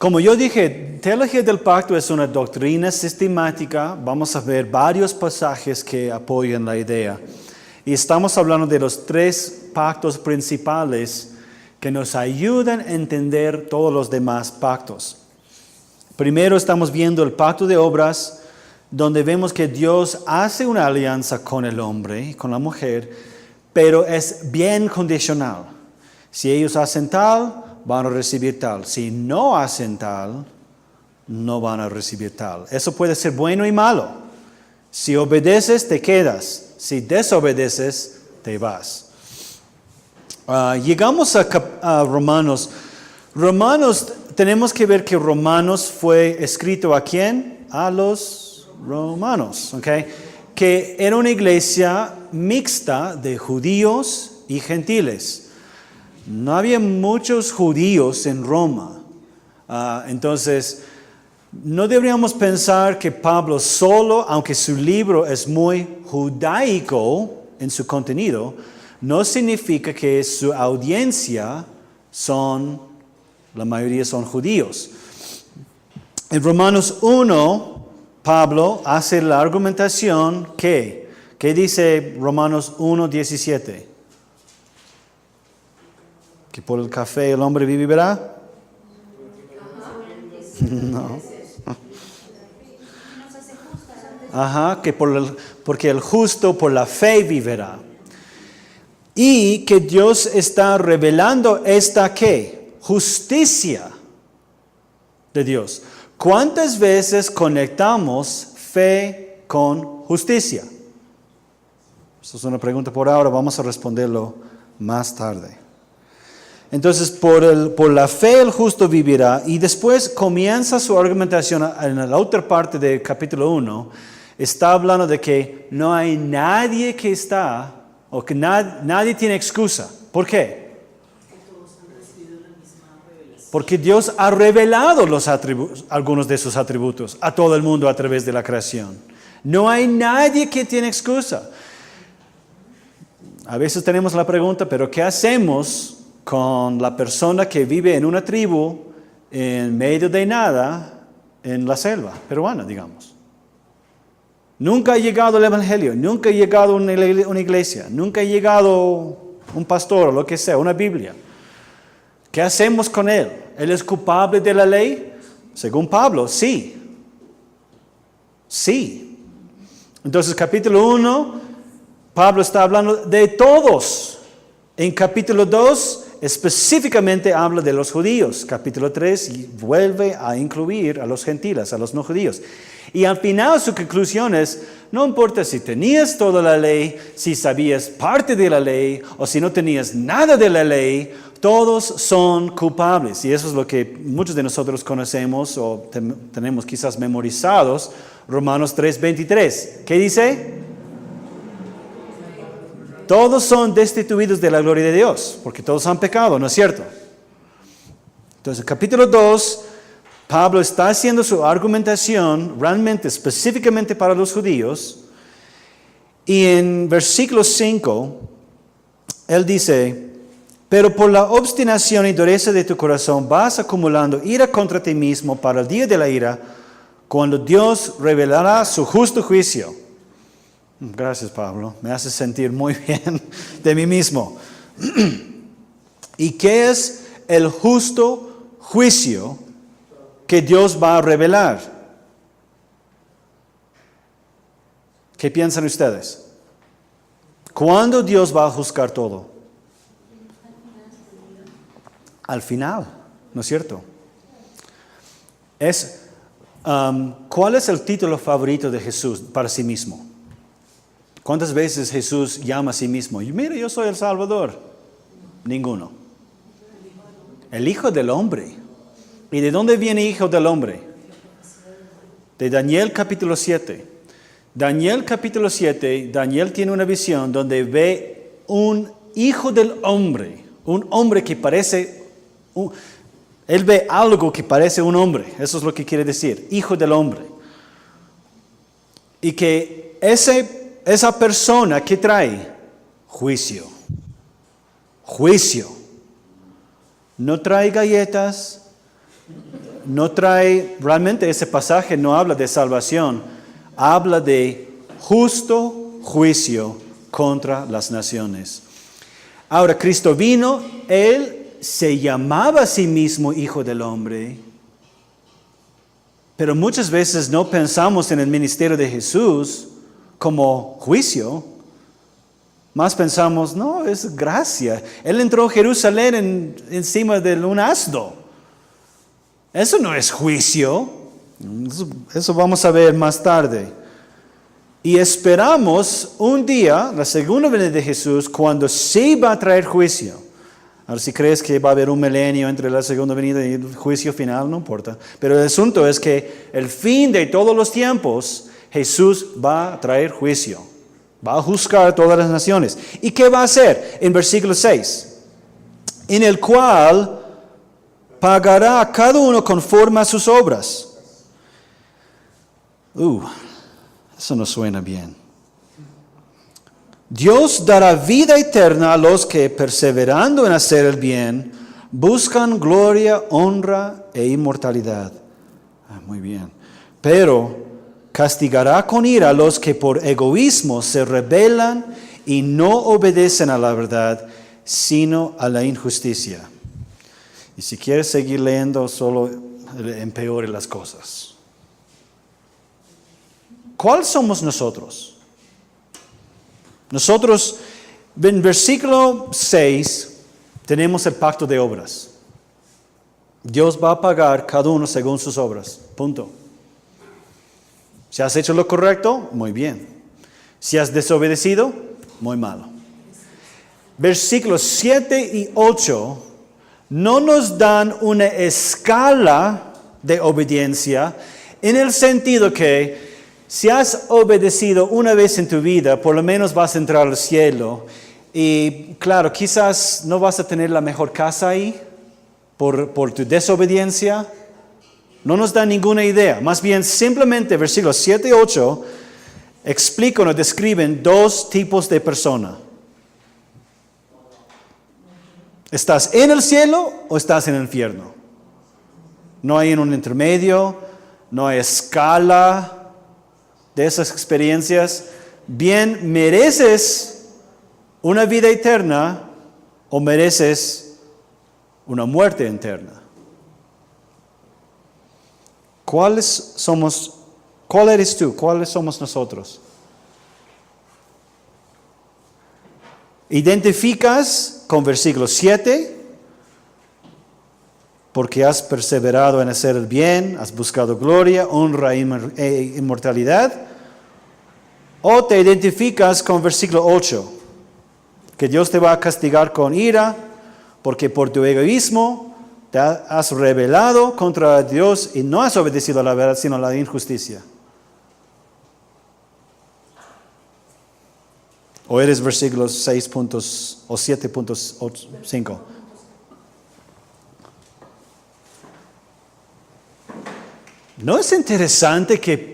Como yo dije, teología del pacto es una doctrina sistemática. Vamos a ver varios pasajes que apoyan la idea. Y estamos hablando de los 3 pactos principales que nos ayudan a entender todos los demás pactos. Primero estamos viendo el pacto de obras, donde vemos que Dios hace una alianza con el hombre, con la mujer, pero es bien condicional. Si ellos hacen tal, van a recibir tal. Si no hacen tal, no van a recibir tal. Eso puede ser bueno y malo. Si obedeces, te quedas. Si desobedeces, te vas. Llegamos a Romanos. Romanos, tenemos que ver que Romanos fue escrito ¿a quién? A los romanos, ¿ok? Que era una iglesia mixta de judíos y gentiles. No había muchos judíos en Roma. Entonces, no deberíamos pensar que Pablo solo, aunque su libro es muy judaico en su contenido, no significa que su audiencia la mayoría son judíos. En Romanos 1, Pablo hace la argumentación ¿qué dice Romanos 1:17? ¿Que por el café el hombre vivirá? No. Porque el justo por la fe vivirá. Y que Dios está revelando esta ¿qué? Justicia de Dios. ¿Cuántas veces conectamos fe con justicia? Esa es una pregunta por ahora, vamos a responderlo más tarde. Entonces, por la fe el justo vivirá, y después comienza su argumentación en la otra parte del capítulo 1, está hablando de que no hay nadie que está, o que nadie tiene excusa. ¿Por qué? Porque Dios ha revelado algunos de sus atributos a todo el mundo a través de la creación. No hay nadie que tiene excusa. A veces tenemos la pregunta, ¿pero qué hacemos con la persona que vive en una tribu en medio de nada en la selva peruana, digamos? Nunca ha llegado el evangelio, nunca ha llegado una iglesia, nunca ha llegado un pastor o lo que sea, una Biblia. ¿Qué hacemos con él? ¿Él es culpable de la ley? Según Pablo, sí. Sí. Entonces, capítulo 1, Pablo está hablando de todos. En capítulo 2, específicamente habla de los judíos. Capítulo 3 vuelve a incluir a los gentiles, a los no judíos. Y al final su conclusión es, no importa si tenías toda la ley, si sabías parte de la ley, o si no tenías nada de la ley, todos son culpables. Y eso es lo que muchos de nosotros conocemos o tenemos quizás memorizados. Romanos 3:23. ¿Qué dice? Todos son destituidos de la gloria de Dios, porque todos han pecado, ¿no es cierto? Entonces, capítulo 2, Pablo está haciendo su argumentación realmente, específicamente para los judíos. Y en versículo 5, él dice, pero por la obstinación y dureza de tu corazón vas acumulando ira contra ti mismo para el día de la ira, cuando Dios revelará su justo juicio. Gracias, Pablo. Me hace sentir muy bien de mí mismo. ¿Y qué es el justo juicio que Dios va a revelar? ¿Qué piensan ustedes? ¿Cuándo Dios va a juzgar todo? Al final, ¿no es cierto? ¿Cuál es el título favorito de Jesús para sí mismo? ¿Cuántas veces Jesús llama a sí mismo? Mira, yo soy el Salvador. Ninguno. El Hijo del Hombre. ¿Y de dónde viene Hijo del Hombre? De Daniel capítulo 7. Daniel capítulo 7, Daniel tiene una visión donde ve un Hijo del Hombre. Un hombre que parece... Él ve algo que parece un hombre. Eso es lo que quiere decir. Hijo del Hombre. Y que esa persona que trae juicio. Juicio. No trae galletas, no trae, realmente ese pasaje no habla de salvación, habla de justo juicio contra las naciones. Ahora, Cristo vino, Él se llamaba a sí mismo Hijo del Hombre, pero muchas veces no pensamos en el ministerio de Jesús como juicio, más pensamos, no, es gracia. Él entró a Jerusalén encima de un asno. Eso no es juicio. Eso vamos a ver más tarde. Y esperamos un día, la segunda venida de Jesús, cuando sí va a traer juicio. Ahora, si crees que va a haber un milenio entre la segunda venida y el juicio final, no importa. Pero el asunto es que el fin de todos los tiempos, Jesús va a traer juicio. Va a juzgar a todas las naciones. ¿Y qué va a hacer? En versículo 6. En el cual pagará a cada uno conforme a sus obras. Eso no suena bien. Dios dará vida eterna a los que, perseverando en hacer el bien, buscan gloria, honra e inmortalidad. Muy bien. Pero castigará con ira a los que por egoísmo se rebelan y no obedecen a la verdad, sino a la injusticia. Y si quieres seguir leyendo, solo empeore las cosas. ¿Cuál somos nosotros? Nosotros, en versículo 6, tenemos el pacto de obras. Dios va a pagar cada uno según sus obras. Punto. Si has hecho lo correcto, muy bien. Si has desobedecido, muy malo. Versículos 7 y 8 no nos dan una escala de obediencia en el sentido que si has obedecido una vez en tu vida, por lo menos vas a entrar al cielo. Y claro, quizás no vas a tener la mejor casa ahí por tu desobediencia. No nos da ninguna idea. Más bien, simplemente versículos 7 y 8 explican o describen dos tipos de persona. ¿Estás en el cielo o estás en el infierno? No hay un intermedio, no hay escala de esas experiencias. Bien, ¿mereces una vida eterna o mereces una muerte eterna? ¿Cuál eres tú? ¿Cuáles somos nosotros? Identificas con versículo 7, porque has perseverado en hacer el bien, has buscado gloria, honra e inmortalidad. O te identificas con versículo 8, que Dios te va a castigar con ira, porque por tu egoísmo te has rebelado contra Dios y no has obedecido a la verdad, sino a la injusticia. ¿O eres versículos 6 puntos o 7.5? ¿No es interesante que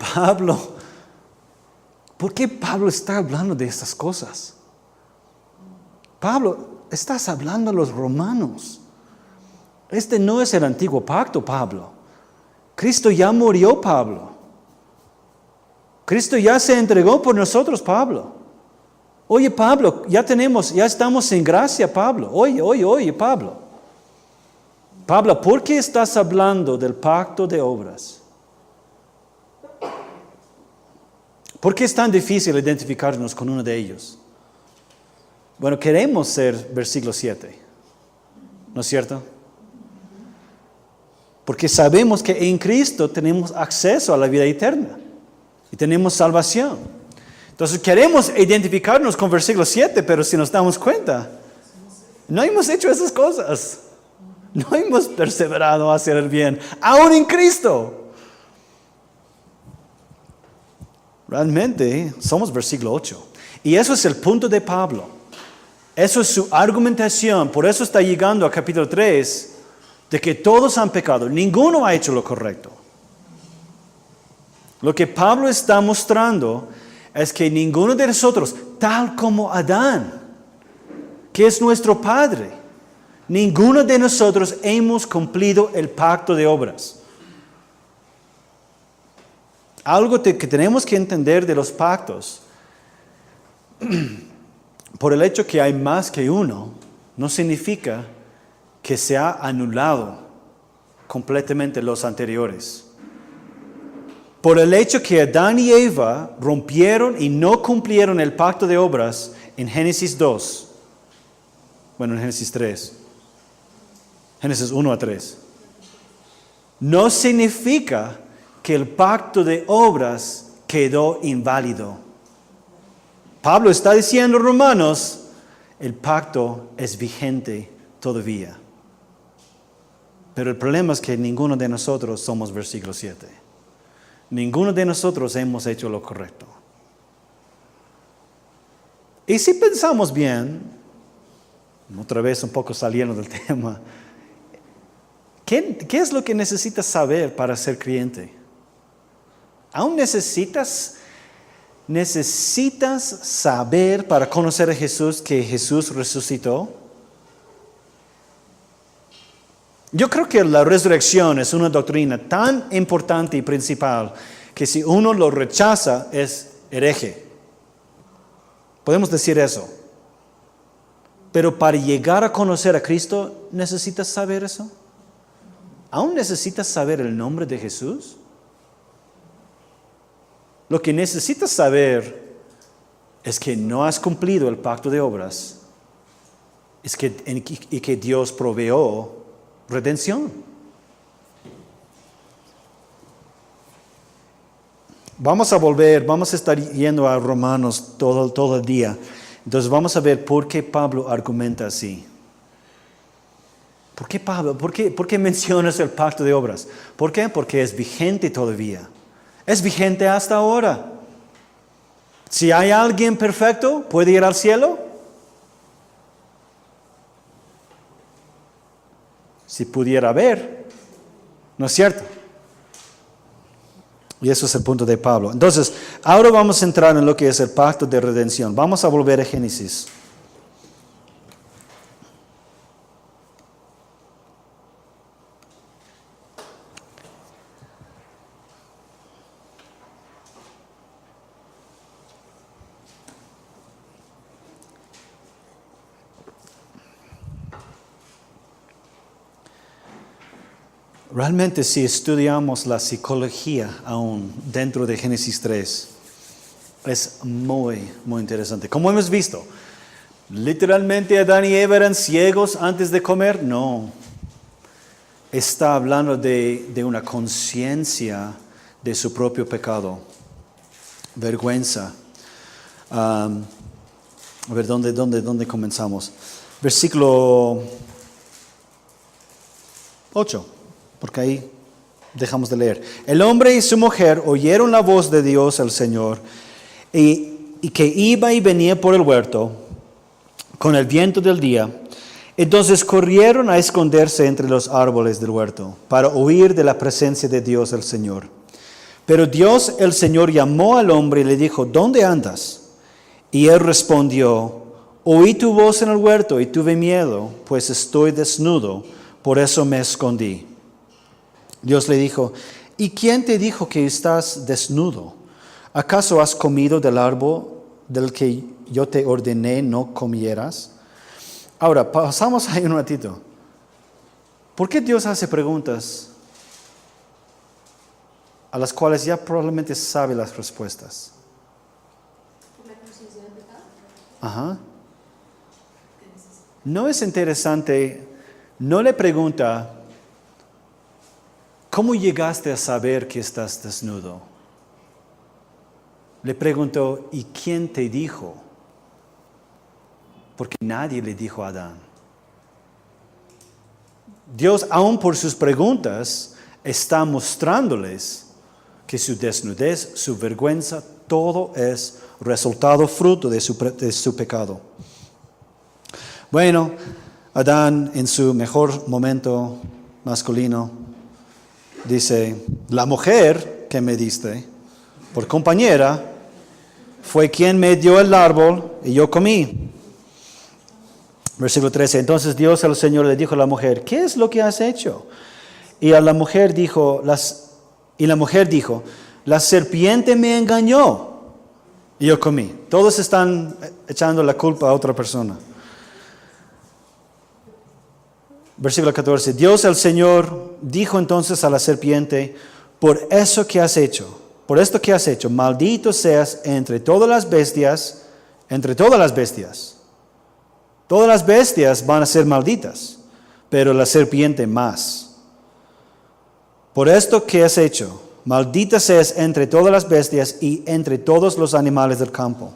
¿por qué Pablo está hablando de estas cosas? Pablo, estás hablando a los romanos. Este no es el antiguo pacto, Pablo. Cristo ya murió, Pablo. Cristo ya se entregó por nosotros, Pablo. Oye, Pablo, ya estamos en gracia, Pablo. Oye, Pablo. Pablo, ¿por qué estás hablando del pacto de obras? ¿Por qué es tan difícil identificarnos con uno de ellos? Bueno, queremos ser versículo 7, ¿no es cierto? Porque sabemos que en Cristo tenemos acceso a la vida eterna y tenemos salvación. Entonces queremos identificarnos con versículo 7, pero si nos damos cuenta, no hemos hecho esas cosas. No hemos perseverado a hacer el bien, aún en Cristo. Realmente somos versículo 8. Y eso es el punto de Pablo. Eso es su argumentación. Por eso está llegando a capítulo 3, de que todos han pecado. Ninguno ha hecho lo correcto. Lo que Pablo está mostrando es que ninguno de nosotros, tal como Adán, que es nuestro padre, ninguno de nosotros hemos cumplido el pacto de obras. Algo que tenemos que entender de los pactos, por el hecho que hay más que uno, no significa que se ha anulado completamente los anteriores. Por el hecho que Adán y Eva rompieron y no cumplieron el pacto de obras en Génesis 2, bueno, en Génesis 3, Génesis 1 a 3, no significa que el pacto de obras quedó inválido. Pablo está diciendo en Romanos, el pacto es vigente todavía. Pero el problema es que ninguno de nosotros somos versículo 7. Ninguno de nosotros hemos hecho lo correcto. Y si pensamos bien, otra vez un poco saliendo del tema, ¿qué es lo que necesitas saber para ser creyente? ¿Aún necesitas saber para conocer a Jesús que Jesús resucitó? Yo creo que la resurrección es una doctrina tan importante y principal que si uno lo rechaza es hereje. Podemos decir eso. Pero para llegar a conocer a Cristo, ¿necesitas saber eso? ¿Aún necesitas saber el nombre de Jesús? Lo que necesitas saber es que no has cumplido el pacto de obras y que Dios proveó redención. Vamos a estar yendo a Romanos todo el día. Entonces vamos a ver por qué Pablo argumenta así. ¿Por qué Pablo? ¿Por qué mencionas el pacto de obras? ¿Por qué? Porque es vigente todavía. Es vigente hasta ahora. Si hay alguien perfecto, ¿puede ir al cielo? Si pudiera haber, ¿no es cierto? Y eso es el punto de Pablo. Entonces, ahora vamos a entrar en lo que es el pacto de redención. Vamos a volver a Génesis. Realmente si estudiamos la psicología aún dentro de Génesis 3, es muy interesante. Como hemos visto, literalmente Adán y Eva eran ciegos antes de comer. No, está hablando de una conciencia de su propio pecado, vergüenza. A ver, ¿dónde comenzamos? Versículo 8. Porque ahí dejamos de leer. El hombre y su mujer oyeron la voz de Dios el Señor y que iba y venía por el huerto con el viento del día. Entonces corrieron a esconderse entre los árboles del huerto para huir de la presencia de Dios el Señor. Pero Dios el Señor llamó al hombre y le dijo, ¿dónde andas? Y él respondió, oí tu voz en el huerto y tuve miedo, pues estoy desnudo, por eso me escondí. Dios le dijo, ¿y quién te dijo que estás desnudo? ¿Acaso has comido del árbol del que yo te ordené no comieras? Ahora, pasamos ahí un ratito. ¿Por qué Dios hace preguntas a las cuales ya probablemente sabe las respuestas? ¿Por la conciencia del pecado? Ajá. ¿No es interesante? No le pregunta, ¿cómo llegaste a saber que estás desnudo? Le preguntó, ¿y quién te dijo? Porque nadie le dijo a Adán. Dios, aun por sus preguntas, está mostrándoles que su desnudez, su vergüenza, todo es resultado, fruto de su pecado. Bueno, Adán en su mejor momento masculino dice, la mujer que me diste por compañera fue quien me dio el árbol y yo comí. Versículo 13, entonces Dios el Señor le dijo a la mujer, ¿qué es lo que has hecho? Y la mujer dijo, La serpiente me engañó y yo comí. Todos están echando la culpa a otra persona. Versículo 14. Dios el Señor dijo entonces a la serpiente, por esto que has hecho, maldito seas entre todas las bestias, entre todas las bestias. Todas las bestias van a ser malditas, pero la serpiente más. Por esto que has hecho, maldita seas entre todas las bestias y entre todos los animales del campo.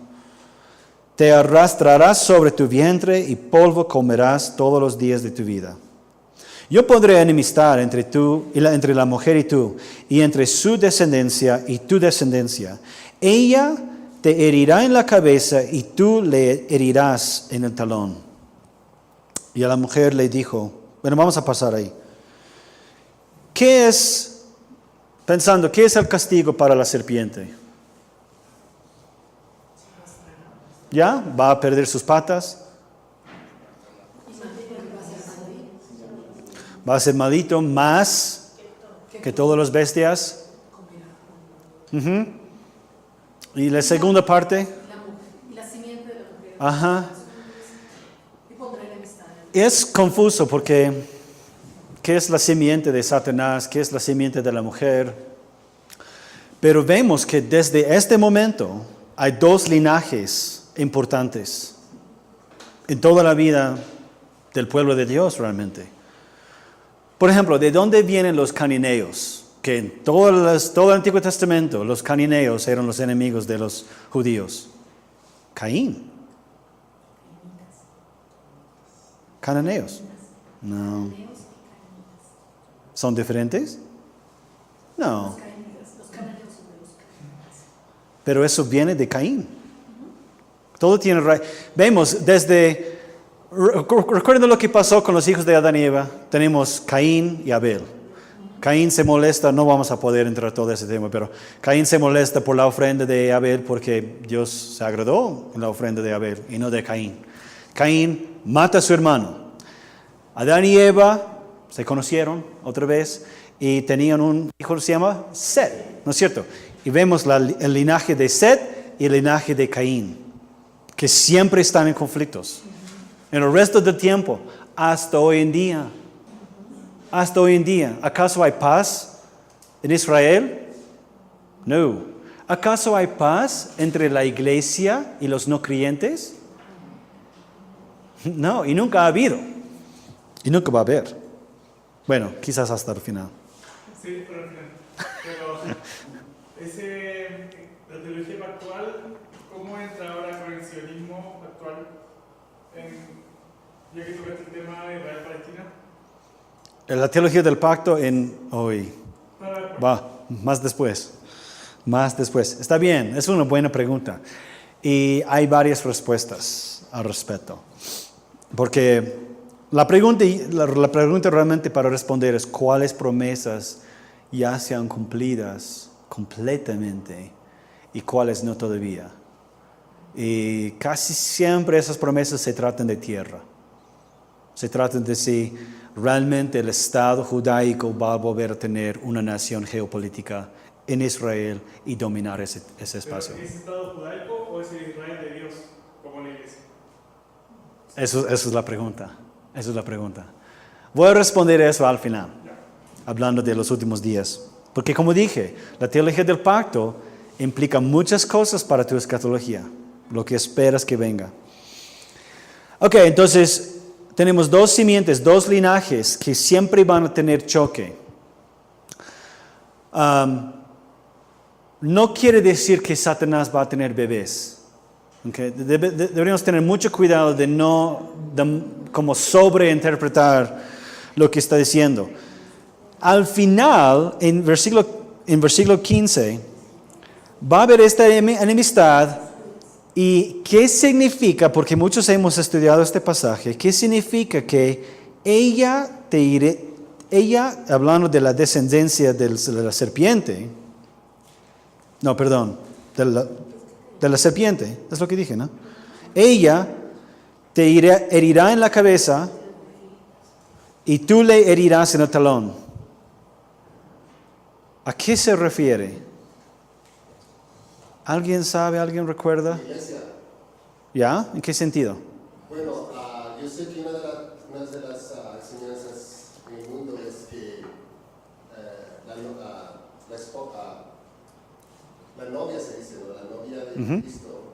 Te arrastrarás sobre tu vientre y polvo comerás todos los días de tu vida. Yo pondré enemistad entre la mujer y tú, y entre su descendencia y tu descendencia. Ella te herirá en la cabeza y tú le herirás en el talón. Y a la mujer le dijo, bueno, vamos a pasar ahí. ¿Qué es el castigo para la serpiente? ¿Ya? ¿Va a perder sus patas? Va a ser maldito más que todas las bestias. Uh-huh. Y la segunda parte. La simiente de la mujer. Ajá. Y pondré enemistad. Es confuso porque ¿qué es la simiente de Satanás? ¿Qué es la simiente de la mujer? Pero vemos que desde este momento hay dos linajes importantes en toda la vida del pueblo de Dios realmente. Por ejemplo, ¿de dónde vienen los cananeos? Que en todo el Antiguo Testamento los cananeos eran los enemigos de los judíos. Caín. Cananeos. No. ¿Son diferentes? No. Pero eso viene de Caín. Todo tiene raíz. Vemos recuerden lo que pasó con los hijos de Adán y Eva. Tenemos Caín y Abel. Caín se molesta, no vamos a poder entrar en todo ese tema, pero Caín se molesta por la ofrenda de Abel porque Dios se agradó en la ofrenda de Abel y no de Caín. Caín mata a su hermano. Adán y Eva se conocieron otra vez y tenían un hijo que se llama Set, ¿no es cierto? Y vemos el linaje de Set y el linaje de Caín, que siempre están en conflictos. En el resto del tiempo, hasta hoy en día. Hasta hoy en día. ¿Acaso hay paz en Israel? No. ¿Acaso hay paz entre la iglesia y los no creyentes? No, y nunca ha habido. Y nunca va a haber. Bueno, quizás hasta el final. Sí, para el final. Pero la teología pactual, ¿cómo entra ahora con el sionismo actual? Ya que tocaste el tema de Israel-Palestina. La teología del pacto hoy. Va, más después. Está bien, es una buena pregunta. Y hay varias respuestas al respecto. Porque la pregunta realmente para responder es cuáles promesas ya sean cumplidas completamente y cuáles no todavía. Y casi siempre esas promesas se tratan de tierra. Se trata de si realmente el Estado judaico va a volver a tener una nación geopolítica en Israel y dominar ese espacio. ¿Pero es Estado judaico o es el Israel de Dios, como la iglesia? Esa es la pregunta. Voy a responder eso al final, hablando de los últimos días. Porque como dije, la teología del pacto implica muchas cosas para tu escatología, lo que esperas que venga. Ok, entonces tenemos dos simientes, dos linajes que siempre van a tener choque. No quiere decir que Satanás va a tener bebés. Okay? Deberíamos tener mucho cuidado de no como sobreinterpretar lo que está diciendo. Al final, en versículo 15, va a haber esta enemistad. ¿Y qué significa? Porque muchos hemos estudiado este pasaje. ¿Qué significa que ella, hablando de la descendencia de la serpiente, no, perdón, de la serpiente, es lo que dije, ¿no? Ella te herirá en la cabeza y tú le herirás en el talón. ¿A qué se refiere? ¿Alguien sabe? ¿Alguien recuerda? Iglesia. ¿Ya? ¿En qué sentido? Bueno, yo sé que una de las enseñanzas en el mundo es que la novia se dice, ¿no? La novia de Cristo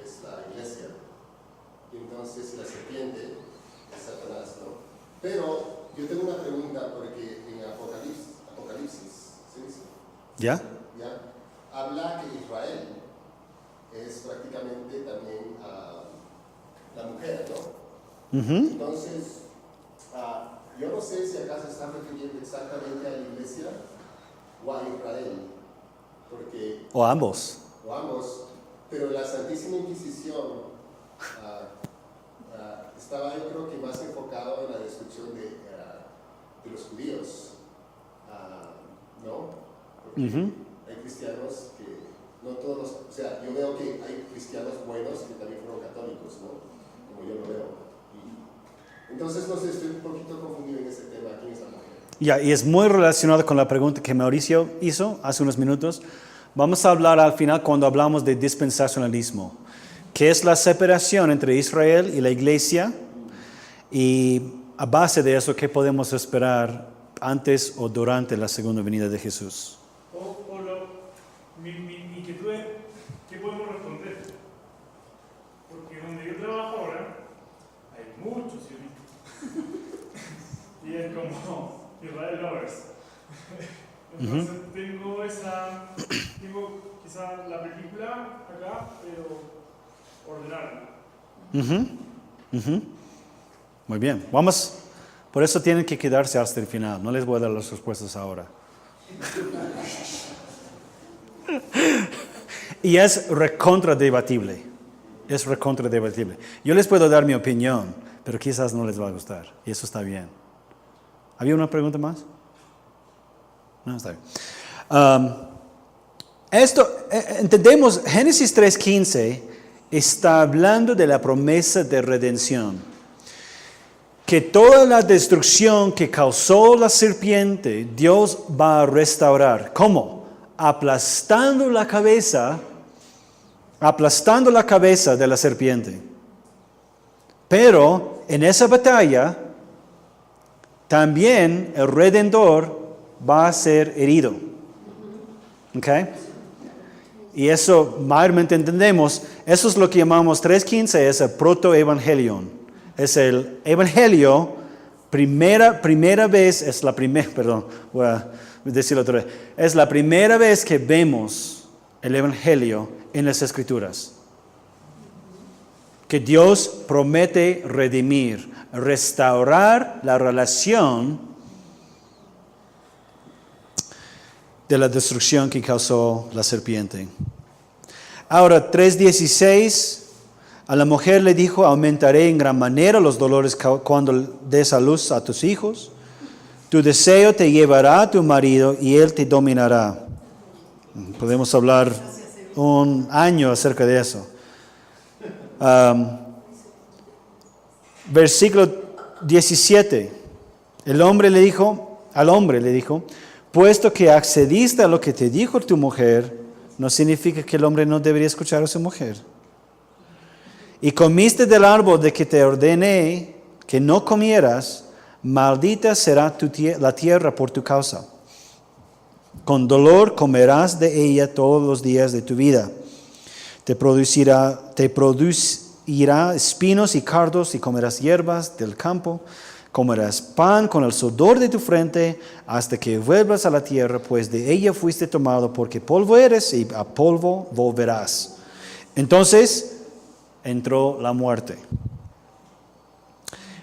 es la iglesia. Y entonces la serpiente es Satanás, ¿no? Pero yo tengo una pregunta porque en Apocalipsis ¿se dice? ¿Ya? ¿Ya? Habla que Israel es prácticamente también la mujer, ¿no? Entonces, yo no sé si acaso está refiriendo exactamente a la iglesia o a Israel, porque, O ambos. pero la Santísima Inquisición estaba, yo creo que más enfocado en la destrucción de los judíos, ¿no? Porque hay cristianos que no todos, o sea, yo veo que hay cristianos buenos que también fueron católicos, ¿no? Como yo lo veo. Entonces, no sé, estoy un poquito confundido en ese tema. ¿Quién es la mujer? Ya, y es muy relacionado con la pregunta que Mauricio hizo hace unos minutos. Vamos a hablar al final cuando hablamos de dispensacionalismo, que es la separación entre Israel y la iglesia, y a base de eso, ¿qué podemos esperar antes o durante la segunda venida de Jesús? Mi inquietud es, ¿qué podemos responder? Porque donde yo trabajo ahora, hay muchos sionistas. Y es como Israel lovers. Entonces tengo quizá la película acá, pero ordenarla. Muy bien, vamos. Por eso tienen que quedarse hasta el final. No les voy a dar las respuestas ahora. Y es recontradebatible. Es recontradebatible. Yo les puedo dar mi opinión, pero quizás no les va a gustar. Y eso está bien. ¿Había una pregunta más? No, está bien. Entendemos, Génesis 3:15 está hablando de la promesa de redención. Que toda la destrucción que causó la serpiente, Dios va a restaurar. ¿Cómo? Aplastando la cabeza de la serpiente. Pero en esa batalla, también el Redentor va a ser herido. ¿Ok? Y eso mayormente entendemos. Eso es lo que llamamos 3:15, es el protoevangelion. Es el evangelio, primera vez, voy a decirlo otra vez. Es la primera vez que vemos el evangelio en las Escrituras. Que Dios promete redimir, restaurar la relación de la destrucción que causó la serpiente. Ahora, 3:16, a la mujer le dijo, aumentaré en gran manera los dolores cuando des a luz a tus hijos. Tu deseo te llevará a tu marido y él te dominará. Podemos hablar un año acerca de eso. Versículo 17. Al hombre le dijo, puesto que accediste a lo que te dijo tu mujer, no significa que el hombre no debería escuchar a su mujer. Y comiste del árbol de que te ordené que no comieras, maldita será la tierra por tu causa. Con dolor comerás de ella todos los días de tu vida. Te producirá espinos y cardos y comerás hierbas del campo. Comerás pan con el sudor de tu frente hasta que vuelvas a la tierra, pues de ella fuiste tomado, porque polvo eres y a polvo volverás. Entonces entró la muerte.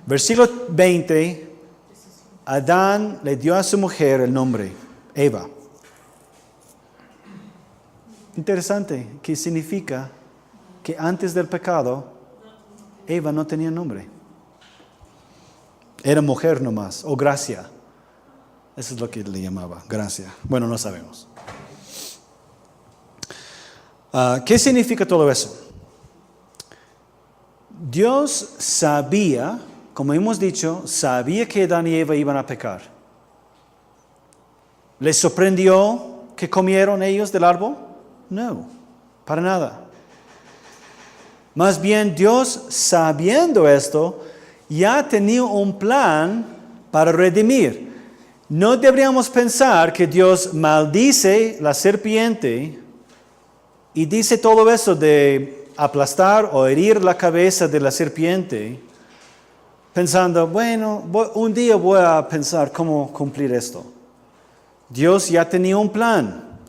Versículo 20, Adán le dio a su mujer el nombre, Eva. Interesante, que significa que antes del pecado, Eva no tenía nombre. Era mujer nomás, o gracia. Eso es lo que le llamaba, gracia. Bueno, no sabemos. ¿Qué significa todo eso? Dios sabía, como hemos dicho, sabía que Adán y Eva iban a pecar. ¿Les sorprendió que comieron ellos del árbol? No. Para nada. Más bien Dios, sabiendo esto, ya tenía un plan para redimir. No deberíamos pensar que Dios maldice la serpiente y dice todo eso de aplastar o herir la cabeza de la serpiente, pensando, bueno, un día voy a pensar cómo cumplir esto. Dios ya tenía un plan.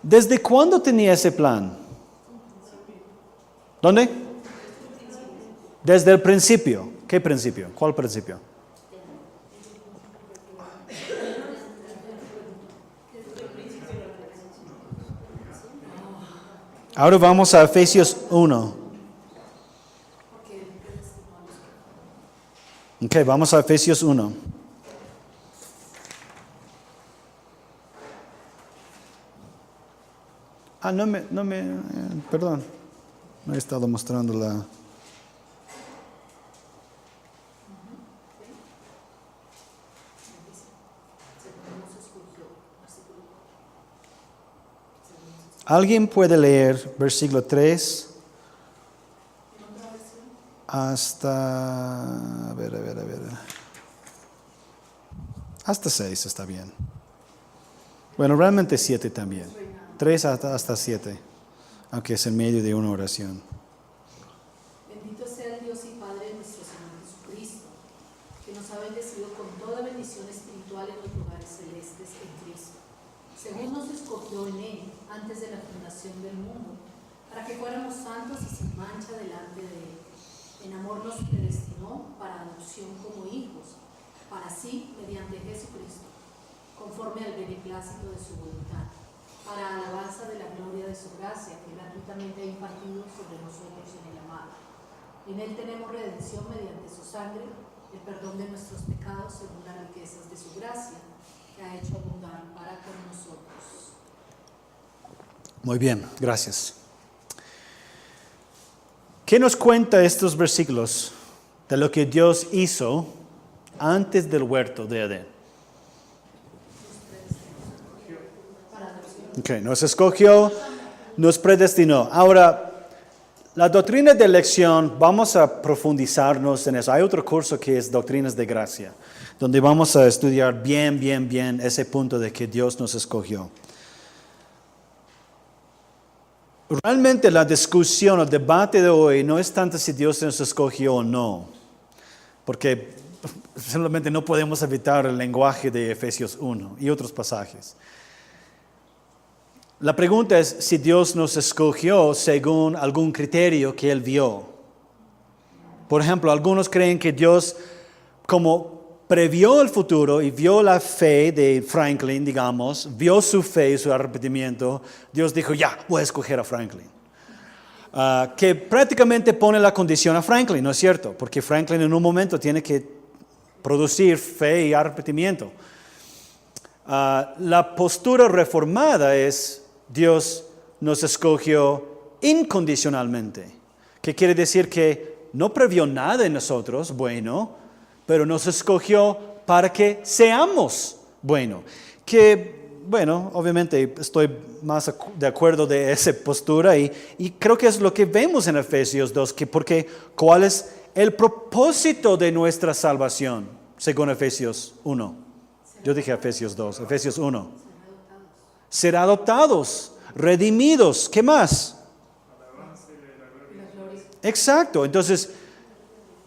¿Desde cuándo tenía ese plan? ¿Dónde? Desde el principio. ¿Qué principio? ¿Cuál principio? Ahora vamos a Efesios 1. Ok, vamos a Efesios 1. Perdón. No he estado mostrando la... ¿Alguien puede leer versículo 3 hasta... A ver. Hasta 6 está bien. Bueno, realmente 7 también. 3 hasta 7, aunque es en medio de una oración. Bendito sea el Dios y Padre de nuestro Señor Jesucristo, que nos ha bendecido con toda bendición espiritual en los lugares celestes en Cristo, según nos escogió en Él antes de la fundación del mundo, para que fuéramos santos y sin mancha delante de Él. En amor nos predestinó para adopción como hijos, para sí, mediante Jesucristo, conforme al beneplácito de su voluntad, para alabanza de la gloria de su gracia, que gratuitamente ha impartido sobre nosotros en el amado. En Él tenemos redención mediante su sangre, el perdón de nuestros pecados según las riquezas de su gracia, que ha hecho abundar para con nosotros. Muy bien, gracias. ¿Qué nos cuenta estos versículos de lo que Dios hizo antes del huerto de Edén? Okay, nos escogió, nos predestinó. Ahora, la doctrina de elección, vamos a profundizarnos en eso. Hay otro curso que es Doctrinas de Gracia, donde vamos a estudiar bien ese punto de que Dios nos escogió. Realmente la discusión, el debate de hoy no es tanto si Dios nos escogió o no, porque simplemente no podemos evitar el lenguaje de Efesios 1 y otros pasajes. La pregunta es si Dios nos escogió según algún criterio que Él vio. Por ejemplo, algunos creen que Dios, como previó el futuro y vio la fe de Franklin, digamos, vio su fe y su arrepentimiento, Dios dijo, ya, voy a escoger a Franklin. Que prácticamente pone la condición a Franklin, ¿no es cierto? Porque Franklin en un momento tiene que producir fe y arrepentimiento. La postura reformada es, Dios nos escogió incondicionalmente, que quiere decir que no previó nada en nosotros, bueno, pero nos escogió para que seamos buenos. Que, bueno, obviamente estoy más de acuerdo de esa postura y creo que es lo que vemos en Efesios 2, porque ¿cuál es el propósito de nuestra salvación? Según Efesios 1. Yo dije Efesios 2, Efesios 1. Ser adoptados, redimidos, ¿qué más? Exacto, entonces,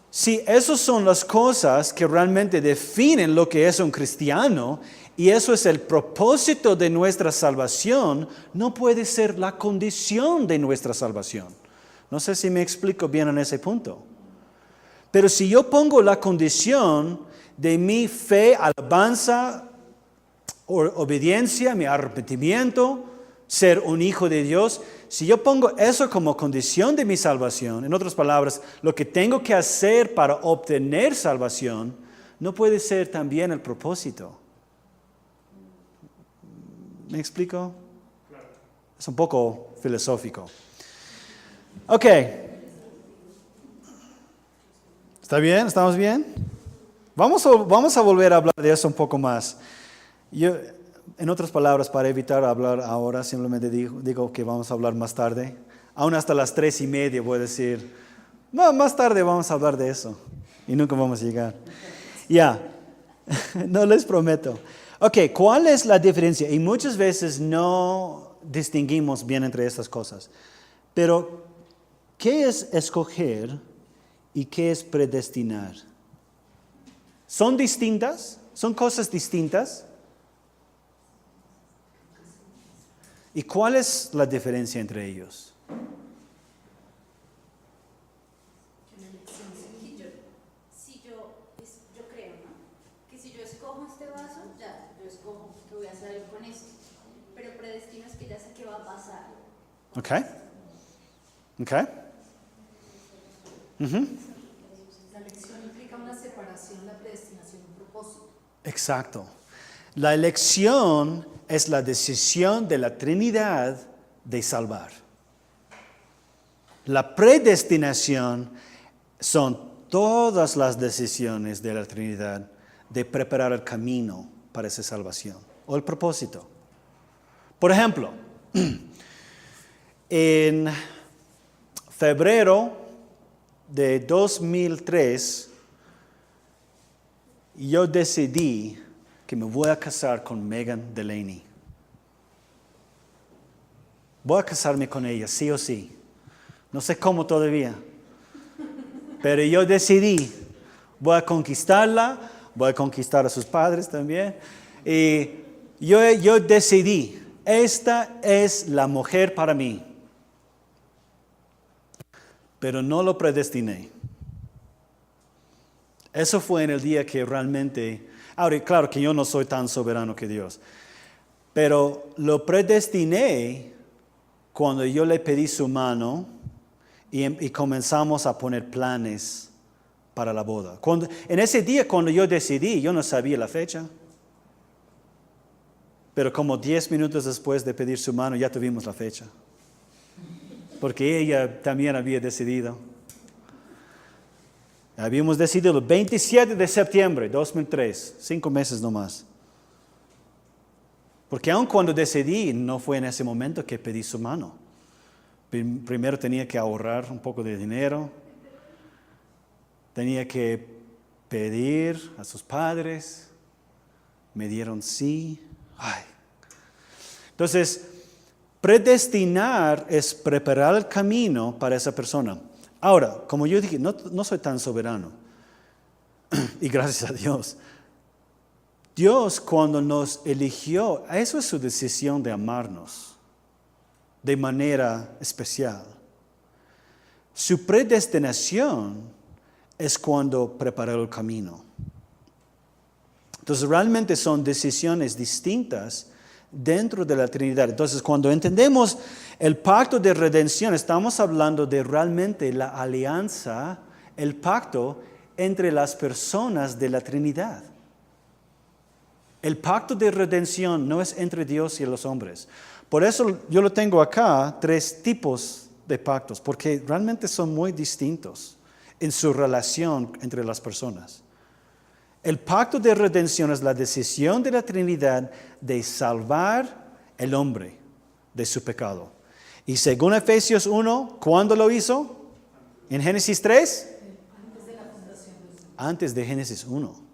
si esas son las cosas que realmente definen lo que es un cristiano, y eso es el propósito de nuestra salvación, no puede ser la condición de nuestra salvación. No sé si me explico bien en ese punto. Pero si yo pongo la condición de mi fe, alabanza, obediencia, mi arrepentimiento, ser un hijo de Dios, si yo pongo eso como condición de mi salvación, en otras palabras, lo que tengo que hacer para obtener salvación, no puede ser también el propósito. ¿Me explico? Es un poco filosófico. Ok. ¿Está bien? ¿Estamos bien? Vamos a volver a hablar de eso un poco más. En otras palabras, para evitar hablar ahora, simplemente digo que vamos a hablar más tarde. Aún hasta las 3:30 voy a decir, no, más tarde vamos a hablar de eso. Y nunca vamos a llegar. Ya, no les prometo. Ok, ¿cuál es la diferencia? Y muchas veces no distinguimos bien entre estas cosas. Pero, ¿qué es escoger y qué es predestinar? ¿Son distintas? ¿Son cosas distintas? ¿Y cuál es la diferencia entre ellos? Yo creo, ¿no? Que si yo escojo este vaso, ya, yo escojo que voy a hacer con esto. Pero predestino es que ya sé qué va a pasar. Ok. La elección implica una separación, la predestinación, un propósito. Exacto. La elección es la decisión de la Trinidad de salvar. La predestinación son todas las decisiones de la Trinidad de preparar el camino para esa salvación o el propósito. Por ejemplo, en febrero de 2003, yo decidí que me voy a casar con Megan Delaney. Voy a casarme con ella, sí o sí. No sé cómo todavía. Pero yo decidí, voy a conquistarla, voy a conquistar a sus padres también. Y yo decidí, esta es la mujer para mí. Pero no lo predestiné. Eso fue en el día que realmente, ahora claro que yo no soy tan soberano que Dios, pero lo predestiné cuando yo le pedí su mano y comenzamos a poner planes para la boda. En ese día cuando yo decidí, yo no sabía la fecha, pero como 10 minutos después de pedir su mano ya tuvimos la fecha, porque ella también había decidido. Habíamos decidido el 27 de septiembre de 2003, 5 meses nomás. Porque aun cuando decidí, no fue en ese momento que pedí su mano. Primero tenía que ahorrar un poco de dinero. Tenía que pedir a sus padres. Me dieron sí. Ay. Entonces, predestinar es preparar el camino para esa persona. Ahora, como yo dije, no soy tan soberano. Y gracias a Dios. Dios cuando nos eligió, eso es su decisión de amarnos de manera especial. Su predestinación es cuando preparó el camino. Entonces realmente son decisiones distintas dentro de la Trinidad. Entonces cuando entendemos el pacto de redención, estamos hablando de realmente la alianza, el pacto entre las personas de la Trinidad. El pacto de redención no es entre Dios y los hombres. Por eso yo lo tengo acá, 3 tipos de pactos, porque realmente son muy distintos en su relación entre las personas. El pacto de redención es la decisión de la Trinidad de salvar el hombre de su pecado. Y según Efesios 1, ¿cuándo lo hizo? ¿En Génesis 3? Antes de la fundación del mundo. Antes de Génesis 1.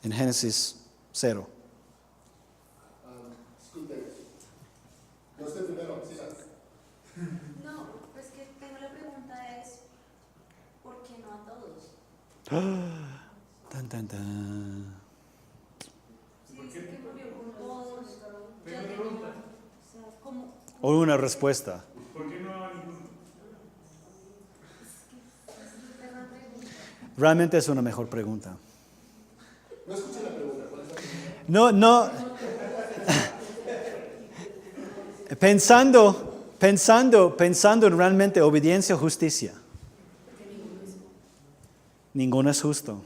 En Génesis 0. Disculpe. No usted primero, siga. No, pues que tengo la pregunta es, ¿por qué no a todos? Tan, tan, tan. Si dice que murió con todos, ya Tengo tengo, pregunta. o sea, ¿cómo? O una respuesta. ¿Por qué no a ninguno? Realmente es una mejor pregunta. No escuché la pregunta. ¿Cuál es la pregunta? No. Pensando en realmente obediencia o justicia. Ninguno es justo.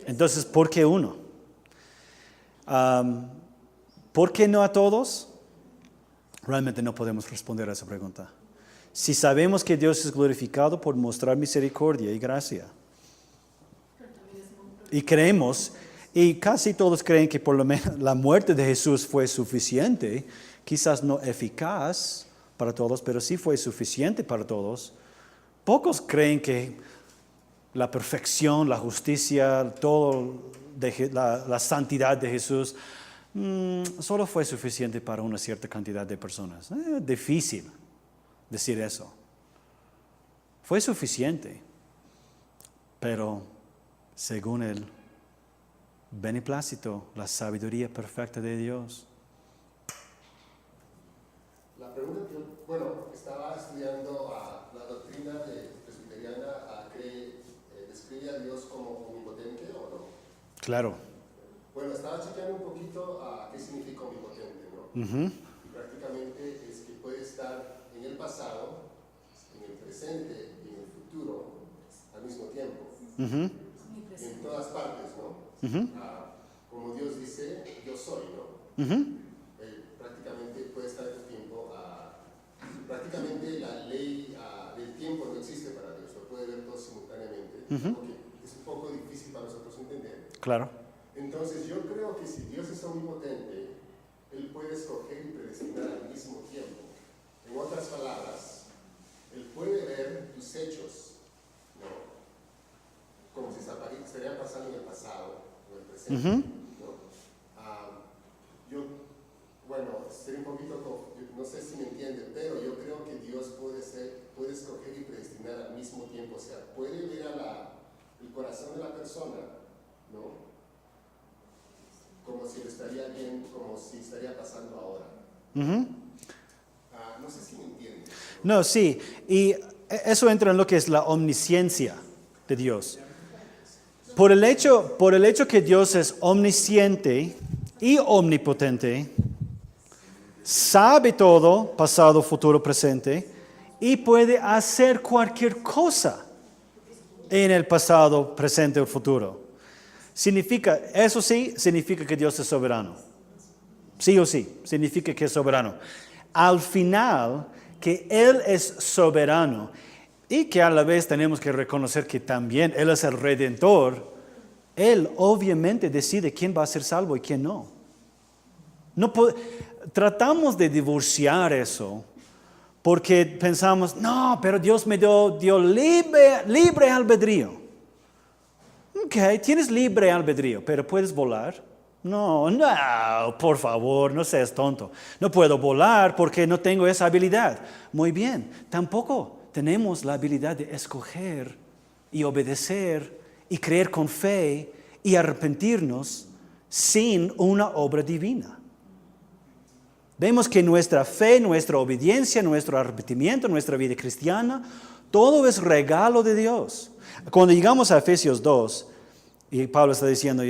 Entonces, ¿por qué uno? ¿Por qué no a todos? Realmente no podemos responder a esa pregunta. Si sabemos que Dios es glorificado por mostrar misericordia y gracia. Y creemos Y casi todos creen que por lo menos la muerte de Jesús fue suficiente, quizás no eficaz para todos, pero sí fue suficiente para todos. Pocos creen que la perfección, la justicia, todo la santidad de Jesús solo fue suficiente para una cierta cantidad de personas. Difícil decir eso. Fue suficiente, pero según el beneplácito, la sabiduría perfecta de Dios. La pregunta que estaba estudiando la doctrina presbiteriana que describe a Dios como omnipotente o no. Claro. Bueno, estaba chequeando un poquito qué significa omnipotente, ¿no? Uh-huh. Y prácticamente es que puede estar en el pasado, en el presente y en el futuro al mismo tiempo. Uh-huh. En todas partes, ¿no? Uh-huh. Como Dios dice, yo soy, ¿no? Uh-huh. Prácticamente puede estar en el tiempo. Prácticamente la ley del tiempo no existe para Dios, lo puede ver todo simultáneamente, Uh-huh. porque es un poco difícil para nosotros entender. Claro. Entonces yo creo que si Dios es omnipotente, Él puede escoger y predestinar al mismo tiempo. En otras palabras, Él puede ver tus hechos, ¿no? Como si estarían pasando en el pasado o el presente, Uh-huh. ¿no? Sería un poquito, no sé si me entiende, pero yo creo que Dios puede escoger y predestinar al mismo tiempo. O sea, puede ver el corazón de la persona, ¿no? Como si estaría bien, como si estaría pasando ahora. Uh-huh. No sé si me entiende. No, sí. Y eso entra en lo que es la omnisciencia de Dios. Por el hecho que Dios es omnisciente y omnipotente, sabe todo, pasado, futuro, presente, y puede hacer cualquier cosa en el pasado, presente o futuro. Eso sí, significa que Dios es soberano. Sí o sí, significa que es soberano. Al final, que Él es soberano y que a la vez tenemos que reconocer que también Él es el Redentor, Él obviamente decide quién va a ser salvo y quién no. Tratamos de divorciar eso porque pensamos, no, pero Dios me dio libre albedrío. Ok, tienes libre albedrío, pero ¿puedes volar? No, por favor, no seas tonto. No puedo volar porque no tengo esa habilidad. Muy bien, tampoco tenemos la habilidad de escoger y obedecer y creer con fe y arrepentirnos sin una obra divina. Vemos que nuestra fe, nuestra obediencia, nuestro arrepentimiento, nuestra vida cristiana, todo es regalo de Dios. Cuando llegamos a Efesios 2, y Pablo está diciendo,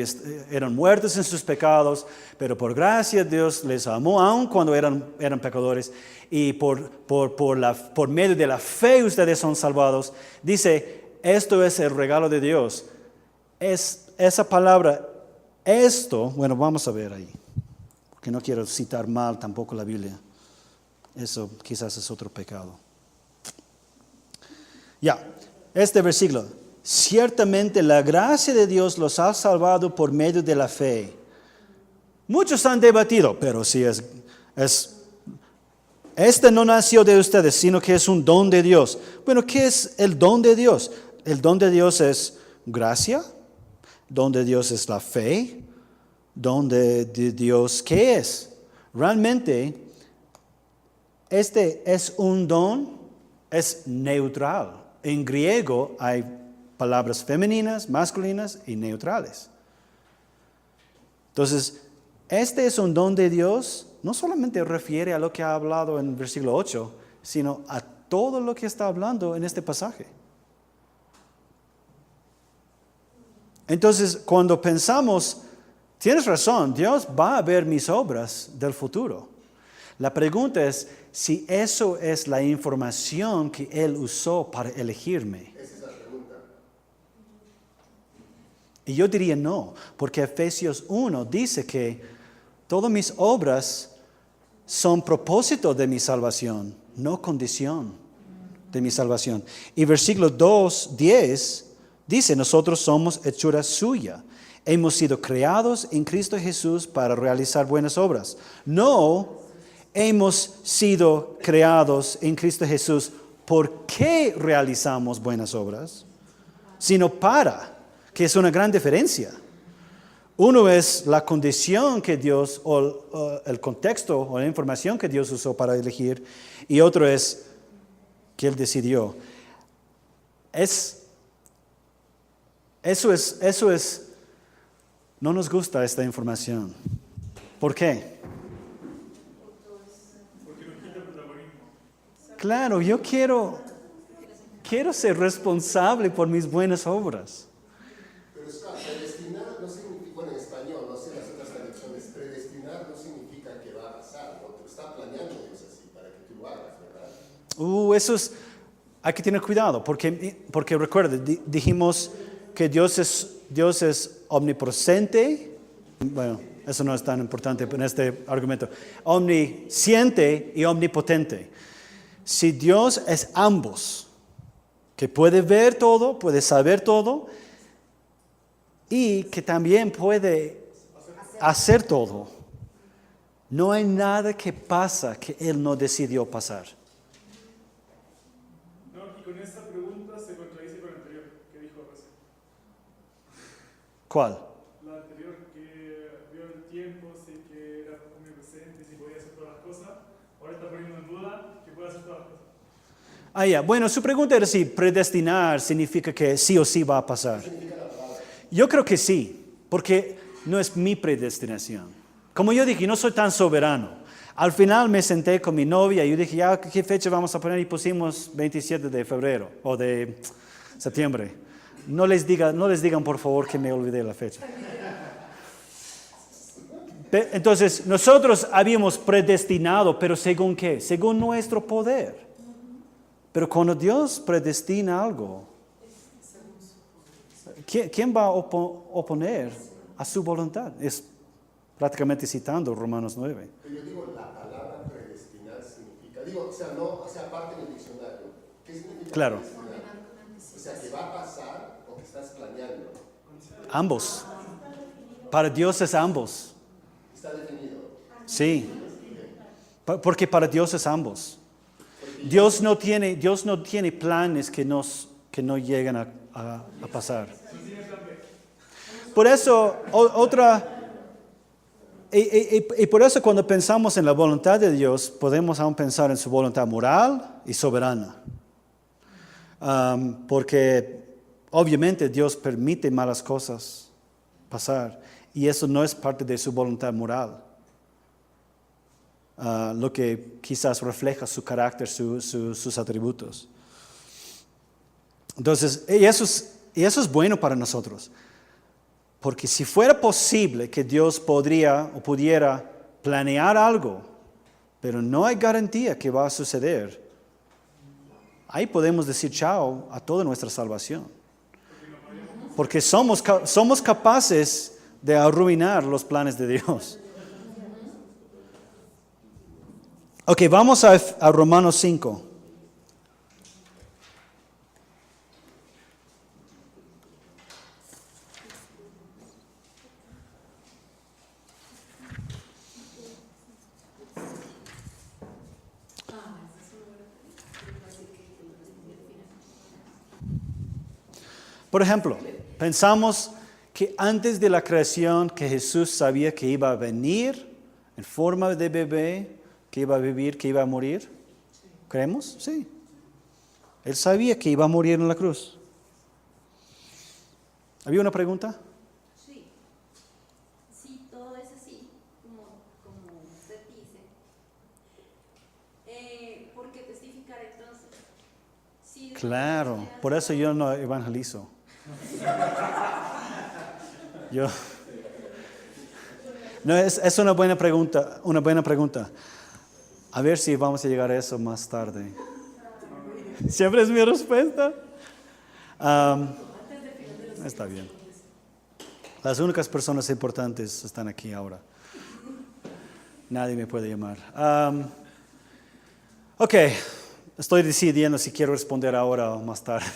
eran muertos en sus pecados, pero por gracia Dios les amó aun cuando eran pecadores, y por medio de la fe ustedes son salvados. Dice, esto es el regalo de Dios. Esa palabra, bueno, vamos a ver ahí, porque no quiero citar mal tampoco la Biblia. Eso quizás es otro pecado. Este versículo. Ciertamente la gracia de Dios los ha salvado por medio de la fe. Muchos han debatido, pero si este no nació de ustedes, sino que es un don de Dios. Bueno, ¿qué es el don de Dios? El don de Dios es gracia, don de Dios es la fe, don de Dios, ¿qué es? Realmente, este es un don, es neutral. En griego hay palabras femeninas, masculinas y neutrales. Entonces, este es un don de Dios, no solamente refiere a lo que ha hablado en el versículo 8, sino a todo lo que está hablando en este pasaje. Entonces, cuando pensamos, tienes razón, Dios va a ver mis obras del futuro. La pregunta es si eso es la información que Él usó para elegirme. Y yo diría no, porque Efesios 1 dice que todas mis obras son propósito de mi salvación, no condición de mi salvación. Y versículo 2:10 dice, nosotros somos hechura suya, Hemos sido creados en Cristo Jesús para realizar buenas obras. No hemos sido creados en Cristo Jesús porque realizamos buenas obras, sino para, que es una gran diferencia. Uno es la condición que Dios, o el contexto, o la información que Dios usó para elegir, y otro es que Él decidió. Eso es, no nos gusta esta información. ¿Por qué? Porque nos quita protagonismo. Claro, yo quiero ser responsable por mis buenas obras. Pero es claro, predestinar no significa, bueno, en español, no sé las otras traducciones, predestinar no significa que va a pasar, ¿no? Te está planeando Dios así para que tú lo hagas, ¿verdad? Eso es, hay que tener cuidado, porque recuerda, dijimos que Dios es omnipresente. Bueno, eso no es tan importante en este argumento. Omnisciente y omnipotente. Si Dios es ambos, que puede ver todo, puede saber todo, y que también puede hacer todo, no hay nada que pasa que Él no decidió pasar. No, y con esa pregunta se contradice con la anterior que dijo recién. ¿Cuál? La anterior que vio el tiempo, sí que era omnipresente, si podía hacer todas las cosas. Ahora está poniendo en duda que puede hacer todas las cosas. Ya. Bueno, su pregunta era si predestinar significa que sí o sí va a pasar. Yo creo que sí, porque no es mi predestinación. Como yo dije, no soy tan soberano. Al final me senté con mi novia y yo dije, ya, ¿qué fecha vamos a poner? Y pusimos 27 de febrero o de septiembre. No les digan, por favor, que me olvidé la fecha. Entonces, nosotros habíamos predestinado, pero ¿según qué? Según nuestro poder. Pero cuando Dios predestina algo, ¿quién va a oponer a su voluntad? Es prácticamente citando Romanos 9. Pero yo digo, la palabra predestinar significa, aparte en el diccionario, ¿qué significa Claro. predestinar? O sea, que va a pasar o que estás planeando. Ambos. Para Dios es ambos. Está definido. Sí. Porque para Dios es ambos. Dios no tiene planes que no llegan a pasar. Por eso, y por eso cuando pensamos en la voluntad de Dios, podemos aún pensar en su voluntad moral y soberana. Porque obviamente Dios permite malas cosas pasar, y eso no es parte de su voluntad moral. Lo que quizás refleja su carácter, sus atributos. Entonces, y eso es bueno para nosotros. Porque si fuera posible que Dios pudiera planear algo, pero no hay garantía que va a suceder, ahí podemos decir chao a toda nuestra salvación. Porque somos capaces de arruinar los planes de Dios. Ok, vamos a Romanos 5. Por ejemplo, pensamos que antes de la creación que Jesús sabía que iba a venir en forma de bebé, que iba a vivir, que iba a morir. ¿Creemos? Sí. Él sabía que iba a morir en la cruz. ¿Había una pregunta? Sí. Si todo es así, como usted dice, ¿por qué testificar entonces? Si Claro, por eso yo no evangelizo. No, es una buena pregunta, A ver si vamos a llegar a eso más tarde. Siempre es mi respuesta. Está bien. Las únicas personas importantes están aquí ahora. Nadie me puede llamar. Ok, estoy decidiendo si quiero responder ahora o más tarde.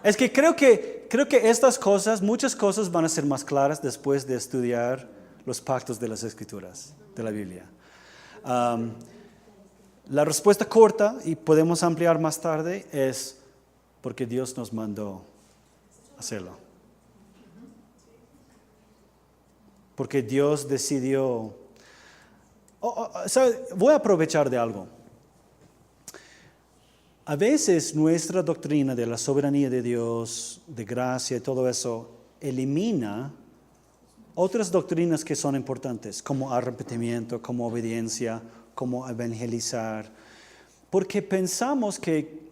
Es que creo que que estas cosas, muchas cosas van a ser más claras después de estudiar los pactos de las Escrituras, de la Biblia. La respuesta corta, y podemos ampliar más tarde, es porque Dios nos mandó hacerlo. Porque Dios decidió... voy a aprovechar de algo. A veces nuestra doctrina de la soberanía de Dios, de gracia y todo eso, elimina otras doctrinas que son importantes, como arrepentimiento, como obediencia, como evangelizar. Porque pensamos que,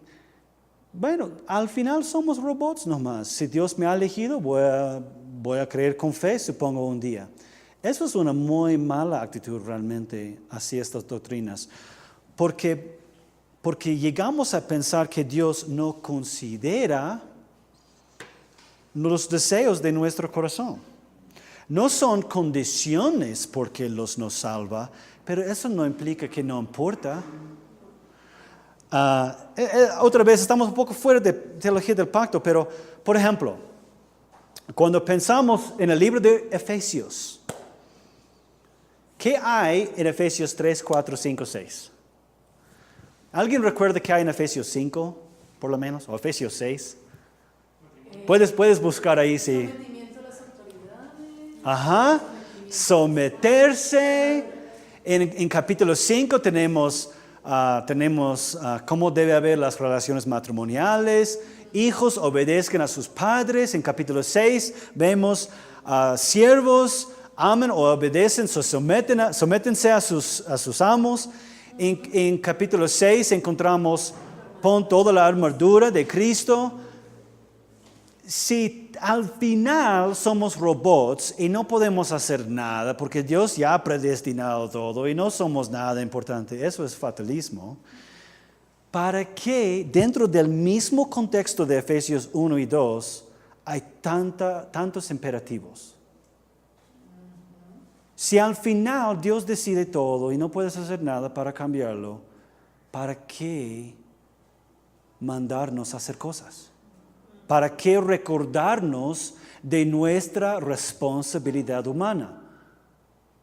bueno, al final somos robots nomás. Si Dios me ha elegido, voy a creer con fe, supongo, un día. Eso es una muy mala actitud realmente hacia estas doctrinas. Porque llegamos a pensar que Dios no considera los deseos de nuestro corazón. No son condiciones porque los nos salva, pero eso no implica que no importa. Otra vez estamos un poco fuera de teología del pacto, pero por ejemplo, cuando pensamos en el libro de Efesios, ¿qué hay en Efesios 3, 4, 5, 6? ¿Alguien recuerda qué hay en Efesios 5, por lo menos? O Efesios 6. Puedes buscar ahí, sí. Sometimiento a las autoridades. Ajá. Someterse. En capítulo 5 tenemos cómo debe haber las relaciones matrimoniales. Hijos obedezcan a sus padres. En capítulo 6 vemos siervos aman o obedecen, sométense a sus amos. En capítulo 6 encontramos, pon toda la armadura de Cristo. Si al final somos robots y no podemos hacer nada porque Dios ya ha predestinado todo y no somos nada importante, eso es fatalismo. ¿Para qué dentro del mismo contexto de Efesios 1 y 2 hay tantos imperativos? Si al final Dios decide todo y no puedes hacer nada para cambiarlo, ¿para qué mandarnos a hacer cosas? ¿Para qué recordarnos de nuestra responsabilidad humana?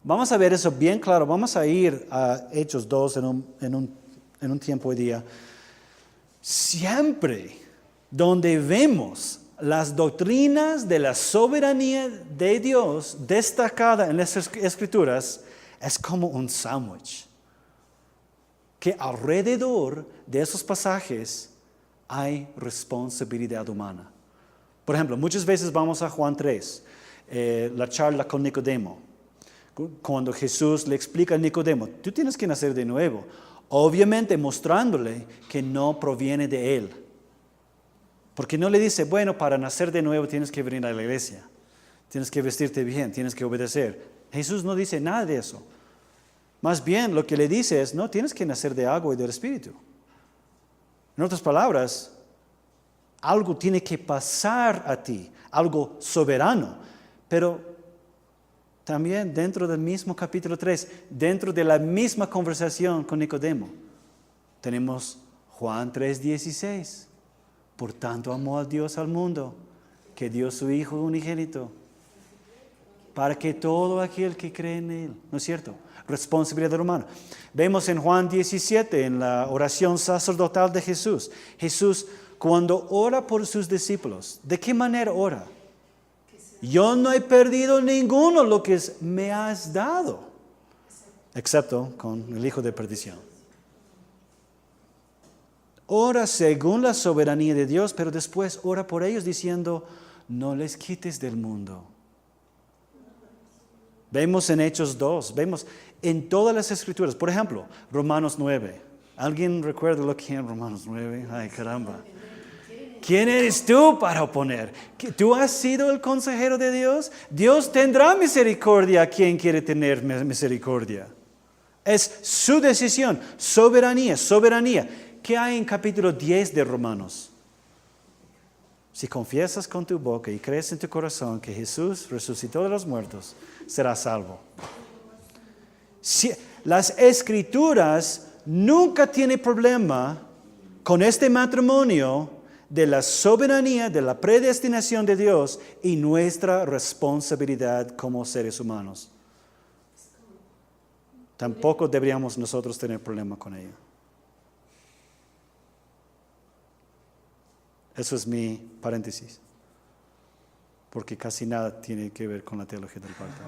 Vamos a ver eso bien claro. Vamos a ir a Hechos 2 en un tiempo hoy día. Siempre donde vemos las doctrinas de la soberanía de Dios destacada en las Escrituras, es como un sándwich. Que alrededor de esos pasajes hay responsabilidad humana. Por ejemplo, muchas veces vamos a Juan 3, la charla con Nicodemo. Cuando Jesús le explica a Nicodemo, tú tienes que nacer de nuevo. Obviamente mostrándole que no proviene de él. Porque no le dice, bueno, para nacer de nuevo tienes que venir a la iglesia. Tienes que vestirte bien, tienes que obedecer. Jesús no dice nada de eso. Más bien lo que le dice es, no, tienes que nacer de agua y del Espíritu. En otras palabras, algo tiene que pasar a ti, algo soberano. Pero también dentro del mismo capítulo 3, dentro de la misma conversación con Nicodemo, tenemos Juan 3:16. Por tanto amó a Dios al mundo, que dio su Hijo unigénito, para que todo aquel que cree en Él, ¿no es cierto? Responsabilidad humana. Vemos en Juan 17, en la oración sacerdotal de Jesús. Jesús, cuando ora por sus discípulos, ¿de qué manera ora? Yo no he perdido ninguno lo que me has dado, excepto con el hijo de perdición. Ora según la soberanía de Dios, pero después ora por ellos diciendo, no les quites del mundo. Vemos en Hechos 2, vemos en todas las Escrituras. Por ejemplo, Romanos 9. ¿Alguien recuerda lo que en Romanos 9? Ay, caramba. ¿Quién eres tú para oponer? ¿Tú has sido el consejero de Dios? Dios tendrá misericordia a quien quiere tener misericordia. Es su decisión, soberanía. ¿Qué hay en capítulo 10 de Romanos? Si confiesas con tu boca y crees en tu corazón que Jesús resucitó de los muertos, serás salvo. Las Escrituras nunca tienen problema con este matrimonio de la soberanía, de la predestinación de Dios y nuestra responsabilidad como seres humanos. Tampoco deberíamos nosotros tener problema con ello. Eso es mi paréntesis, porque casi nada tiene que ver con la teología del pacto.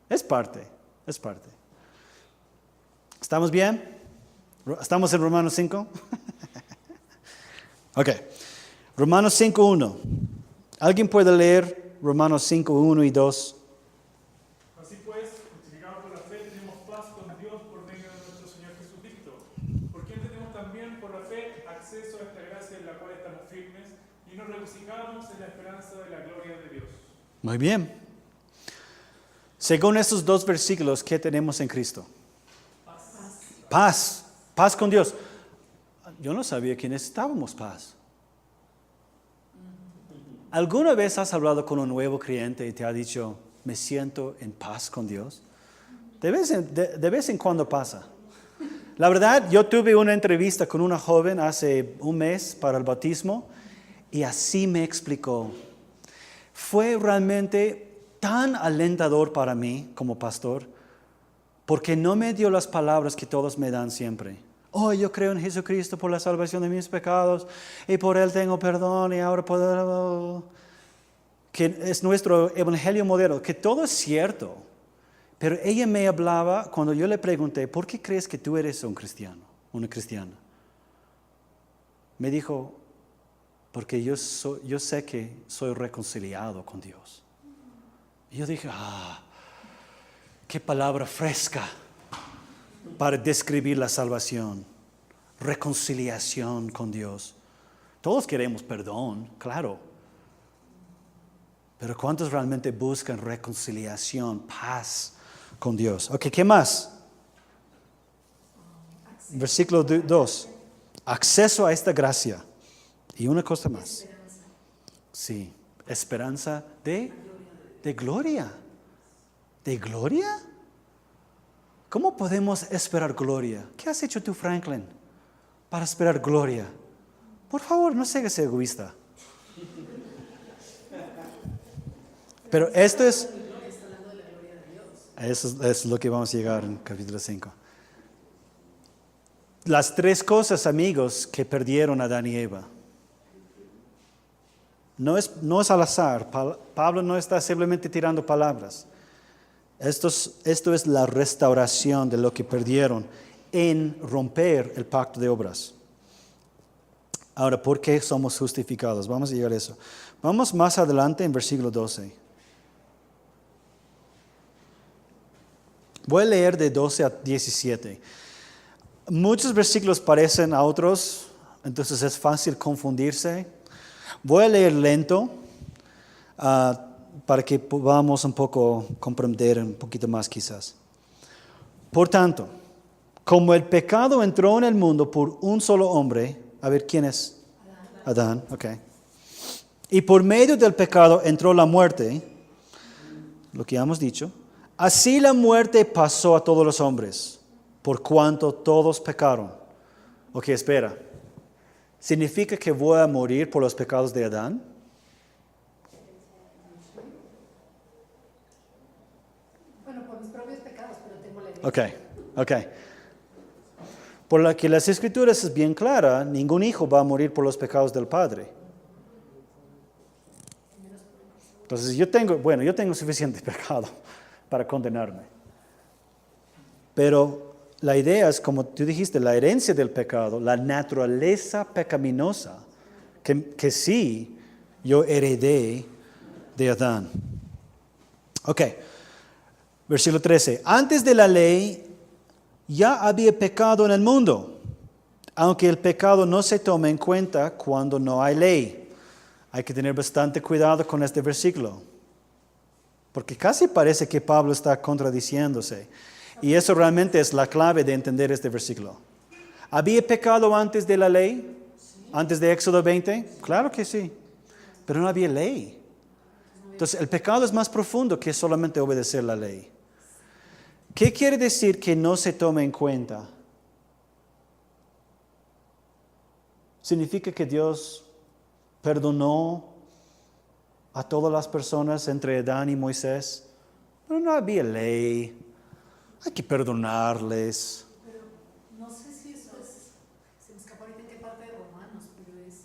Es parte. ¿Estamos bien? ¿Estamos en Romanos 5? Ok. Romanos 5:1. ¿Alguien puede leer Romanos 5:1 y 2? Así pues, justificados por la fe, tenemos paz con Dios por medio de nuestro Señor Jesucristo, por quien tenemos también por la fe acceso a esta gracia en la cual estamos firmes y nos regocijamos en la esperanza de la gloria de Dios. Muy bien. Según estos dos versículos, ¿qué tenemos en Cristo? Paz. Paz con Dios. Yo no sabía que necesitábamos paz. ¿Alguna vez has hablado con un nuevo creyente y te ha dicho, me siento en paz con Dios? De vez en cuando pasa. La verdad, yo tuve una entrevista con una joven hace un mes para el bautismo y así me explicó. Fue realmente tan alentador para mí como pastor, porque no me dio las palabras que todos me dan siempre. Oh, yo creo en Jesucristo por la salvación de mis pecados y por Él tengo perdón y ahora puedo... Que es nuestro evangelio moderno, que todo es cierto. Pero ella me hablaba cuando yo le pregunté, ¿por qué crees que tú eres un cristiano, una cristiana? Me dijo, porque yo sé que soy reconciliado con Dios. Y yo dije, qué palabra fresca para describir la salvación, reconciliación con Dios. Todos queremos perdón, claro. Pero ¿cuántos realmente buscan reconciliación, paz con Dios? Ok, ¿qué más? Versículo 2. Acceso a esta gracia. Y una cosa más. Sí, esperanza de gloria. ¿De gloria? ¿Cómo podemos esperar gloria? ¿Qué has hecho tú, Franklin, para esperar gloria? Por favor, no seas egoísta. Pero esto es... Eso es lo que vamos a llegar en capítulo 5. Las tres cosas, amigos, que perdieron a Adán y Eva. No es al azar. Pablo no está simplemente tirando palabras. Esto es la restauración de lo que perdieron en romper el pacto de obras. Ahora, ¿por qué somos justificados? Vamos a llegar a eso. Vamos más adelante en versículo 12. Voy a leer de 12 a 17. Muchos versículos parecen a otros, entonces es fácil confundirse. Voy a leer lento para que podamos un poco comprender un poquito más quizás. Por tanto, como el pecado entró en el mundo por un solo hombre, a ver, ¿quién es? Adán, ok. Y por medio del pecado entró la muerte, lo que ya hemos dicho. Así la muerte pasó a todos los hombres, por cuanto todos pecaron. Ok, espera. ¿Significa que voy a morir por los pecados de Adán? Bueno, por mis propios pecados, pero tengo la evidencia. Ok. Por la que las Escrituras es bien clara, ningún hijo va a morir por los pecados del padre. Entonces yo tengo suficiente pecado para condenarme. Pero la idea es, como tú dijiste, la herencia del pecado, la naturaleza pecaminosa, que sí yo heredé de Adán. Ok, versículo 13. Antes de la ley ya había pecado en el mundo, aunque el pecado no se toma en cuenta cuando no hay ley. Hay que tener bastante cuidado con este versículo, porque casi parece que Pablo está contradiciéndose. Y eso realmente es la clave de entender este versículo. ¿Había pecado antes de la ley? ¿Antes de Éxodo 20? Claro que sí, pero no había ley. Entonces el pecado es más profundo que solamente obedecer la ley. ¿Qué quiere decir que no se tome en cuenta? significa que Dios perdonó a todas las personas entre Adán y Moisés. Pero no había ley. Hay que perdonarles. Pero no sé si eso es, se me escapa ahorita en qué parte de Romanos, pero es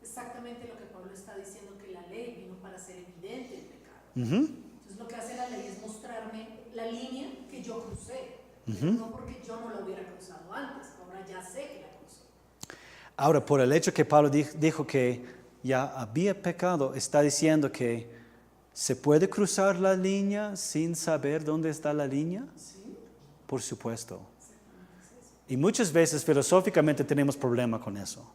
exactamente lo que Pablo está diciendo, que la ley vino para hacer evidente el pecado. Entonces lo que hace la ley es mostrarme la línea que yo crucé, pero no porque yo no la hubiera cruzado antes, ahora ya sé que la crucé. Ahora, por el hecho que Pablo dijo que ya había pecado, está diciendo que ¿se puede cruzar la línea sin saber dónde está la línea? ¿Sí? Por supuesto. Y muchas veces filosóficamente tenemos problema con eso.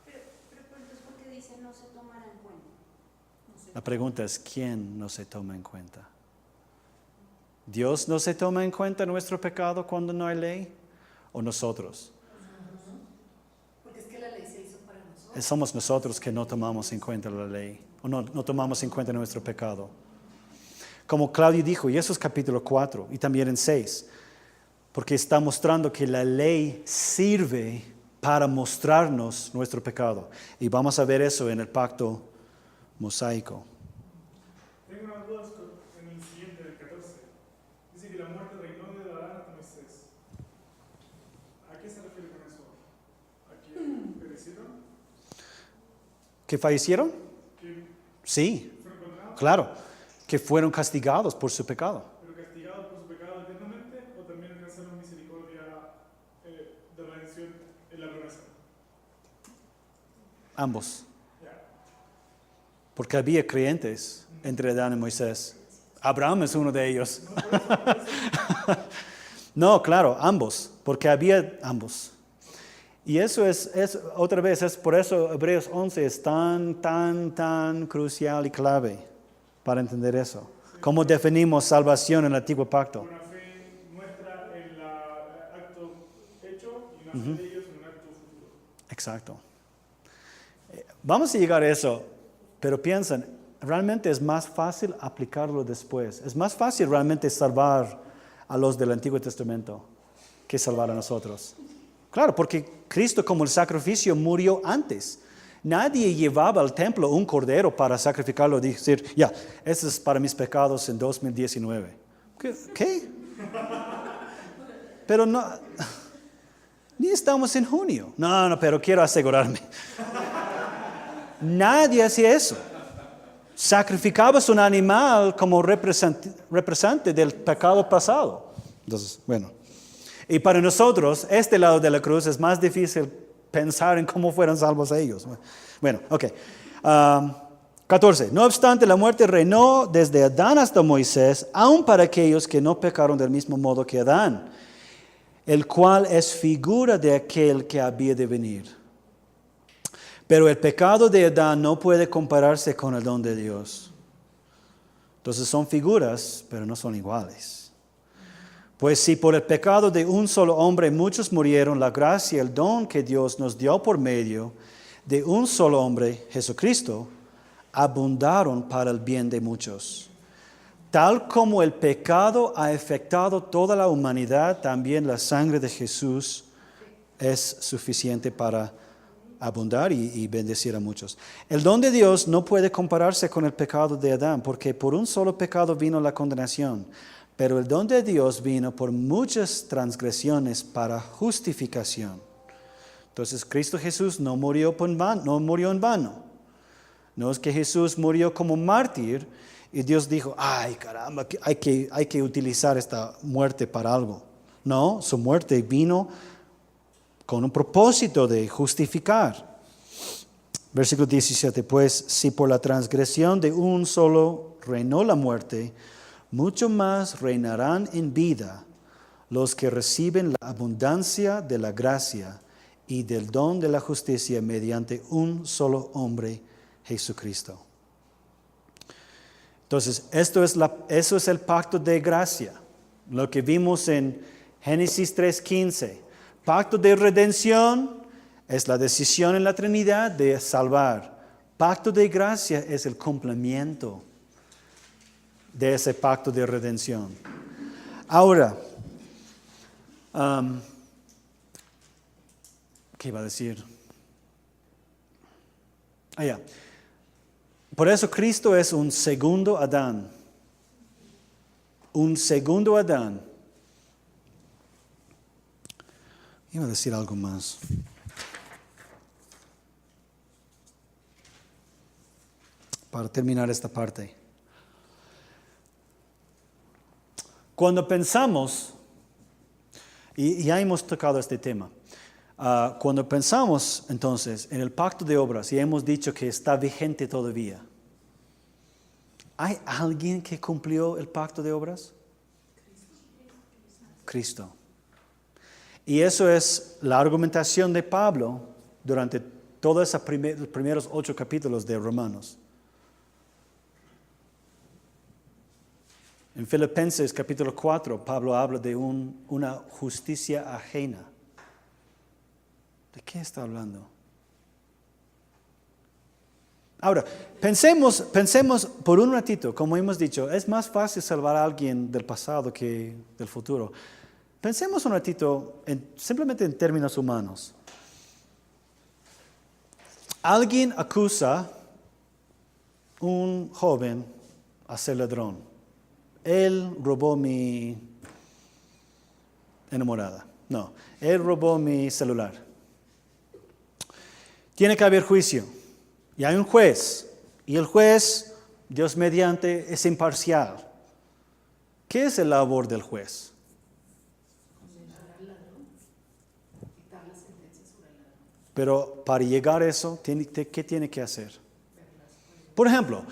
Pero entonces, ¿por qué dice no se tomará en cuenta? La pregunta es, ¿quién no se toma en cuenta? ¿Dios no se toma en cuenta nuestro pecado cuando no hay ley? ¿O nosotros? Porque es que la ley se hizo para nosotros. Somos nosotros que no tomamos en cuenta la ley, o no tomamos en cuenta nuestro pecado. Como Claudio dijo, y eso es capítulo 4, y también en 6, porque está mostrando que la ley sirve para mostrarnos nuestro pecado. Y vamos a ver eso en el pacto mosaico. Tengo unas dudas en el siguiente, del 14. Dice que la muerte reinó de Adán hasta Moisés. ¿A qué se refiere con eso? ¿A que perecieron? ¿Que fallecieron? ¿Que Sí, fueron condenados? claro, que fueron castigados por su pecado. ¿Pero castigados por su pecado eternamente? ¿O también alcanzaron misericordia de redención en la promesa? Ambos. Ya. Porque había creyentes entre Adán y Moisés. Abraham es uno de ellos. No, claro, ambos, porque había ambos. Y eso es otra vez, es por eso Hebreos 11 es tan crucial y clave para entender eso. ¿Cómo definimos salvación en el antiguo pacto? Una fe nuestra en el acto hecho y una fe de ellos en un acto futuro. Exacto. Vamos a llegar a eso, pero piensen, realmente es más fácil aplicarlo después. Es más fácil realmente salvar a los del Antiguo Testamento que salvar a nosotros. Claro, porque Cristo como el sacrificio murió antes. Nadie llevaba al templo un cordero para sacrificarlo y decir, ya, eso es para mis pecados en 2019. ¿Qué? Pero no, ni estamos en junio. No, pero quiero asegurarme. Nadie hacía eso. Sacrificabas un animal como representante del pecado pasado. Entonces, bueno. Y para nosotros, este lado de la cruz es más difícil pensar en cómo fueron salvos ellos. Bueno, ok. 14. No obstante, la muerte reinó desde Adán hasta Moisés, aun para aquellos que no pecaron del mismo modo que Adán, el cual es figura de aquel que había de venir. Pero el pecado de Adán no puede compararse con el don de Dios. Entonces son figuras, pero no son iguales. Pues si por el pecado de un solo hombre muchos murieron, la gracia y el don que Dios nos dio por medio de un solo hombre, Jesucristo, abundaron para el bien de muchos. Tal como el pecado ha afectado toda la humanidad, también la sangre de Jesús es suficiente para abundar y bendecir a muchos. El don de Dios no puede compararse con el pecado de Adán, porque por un solo pecado vino la condenación. Pero el don de Dios vino por muchas transgresiones para justificación. Entonces Cristo Jesús no murió en vano. No es que Jesús murió como mártir y Dios dijo, ay caramba, hay que utilizar esta muerte para algo. No, su muerte vino con un propósito de justificar. Versículo 17, pues si por la transgresión de un solo reinó la muerte, mucho más reinarán en vida los que reciben la abundancia de la gracia y del don de la justicia mediante un solo hombre, Jesucristo. Entonces, eso es el pacto de gracia, lo que vimos en Génesis 3:15. Pacto de redención es la decisión en la Trinidad de salvar. Pacto de gracia es el cumplimiento de ese pacto de redención. Ahora, ¿qué iba a decir? Allá. Por eso Cristo es un segundo Adán. Un segundo Adán. Iba a decir algo más. Para terminar esta parte. Cuando pensamos, y ya hemos tocado este tema, cuando pensamos entonces en el pacto de obras y hemos dicho que está vigente todavía, ¿hay alguien que cumplió el pacto de obras? Cristo. Y eso es la argumentación de Pablo durante todos esos primeros 8 capítulos de Romanos. En Filipenses capítulo 4, Pablo habla de una justicia ajena. ¿De qué está hablando? Ahora, pensemos por un ratito, como hemos dicho, es más fácil salvar a alguien del pasado que del futuro. Pensemos un ratito simplemente en términos humanos. Alguien acusa a un joven a ser ladrón. Él robó mi enamorada. No, él robó mi celular. Tiene que haber juicio. Y hay un juez. Y el juez, Dios mediante, es imparcial. ¿Qué es el labor del juez? Pero para llegar a eso, ¿qué tiene que hacer? Por ejemplo,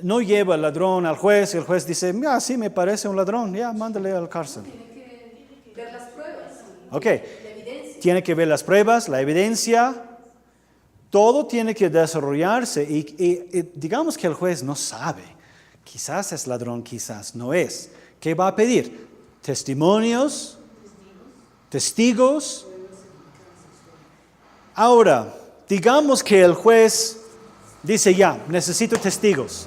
no lleva al ladrón al juez y el juez dice, mira, sí, me parece un ladrón, ya, mándale a la cárcel. Tiene que ver las pruebas. Ok, La evidencia. tiene que ver las pruebas, la evidencia, todo tiene que desarrollarse y digamos que el juez no sabe, quizás es ladrón, quizás no es. ¿Qué va a pedir? Testimonios, testigos. Ahora, digamos que el juez dice ya, necesito testigos.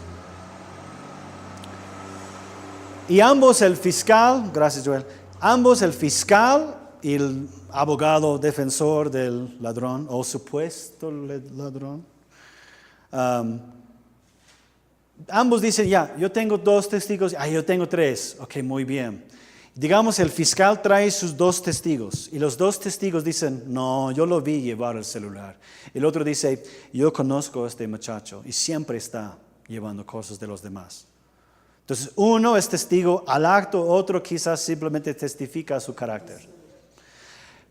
Y ambos, el fiscal, gracias Joel, ambos el fiscal y el abogado defensor del ladrón o supuesto ladrón, ambos dicen ya, yo tengo 2 testigos, yo tengo 3, ok, muy bien. Digamos, el fiscal trae sus 2 testigos y los 2 testigos dicen, no, yo lo vi llevar el celular. El otro dice, yo conozco a este muchacho y siempre está llevando cosas de los demás. Entonces, uno es testigo al acto, otro quizás simplemente testifica a su carácter.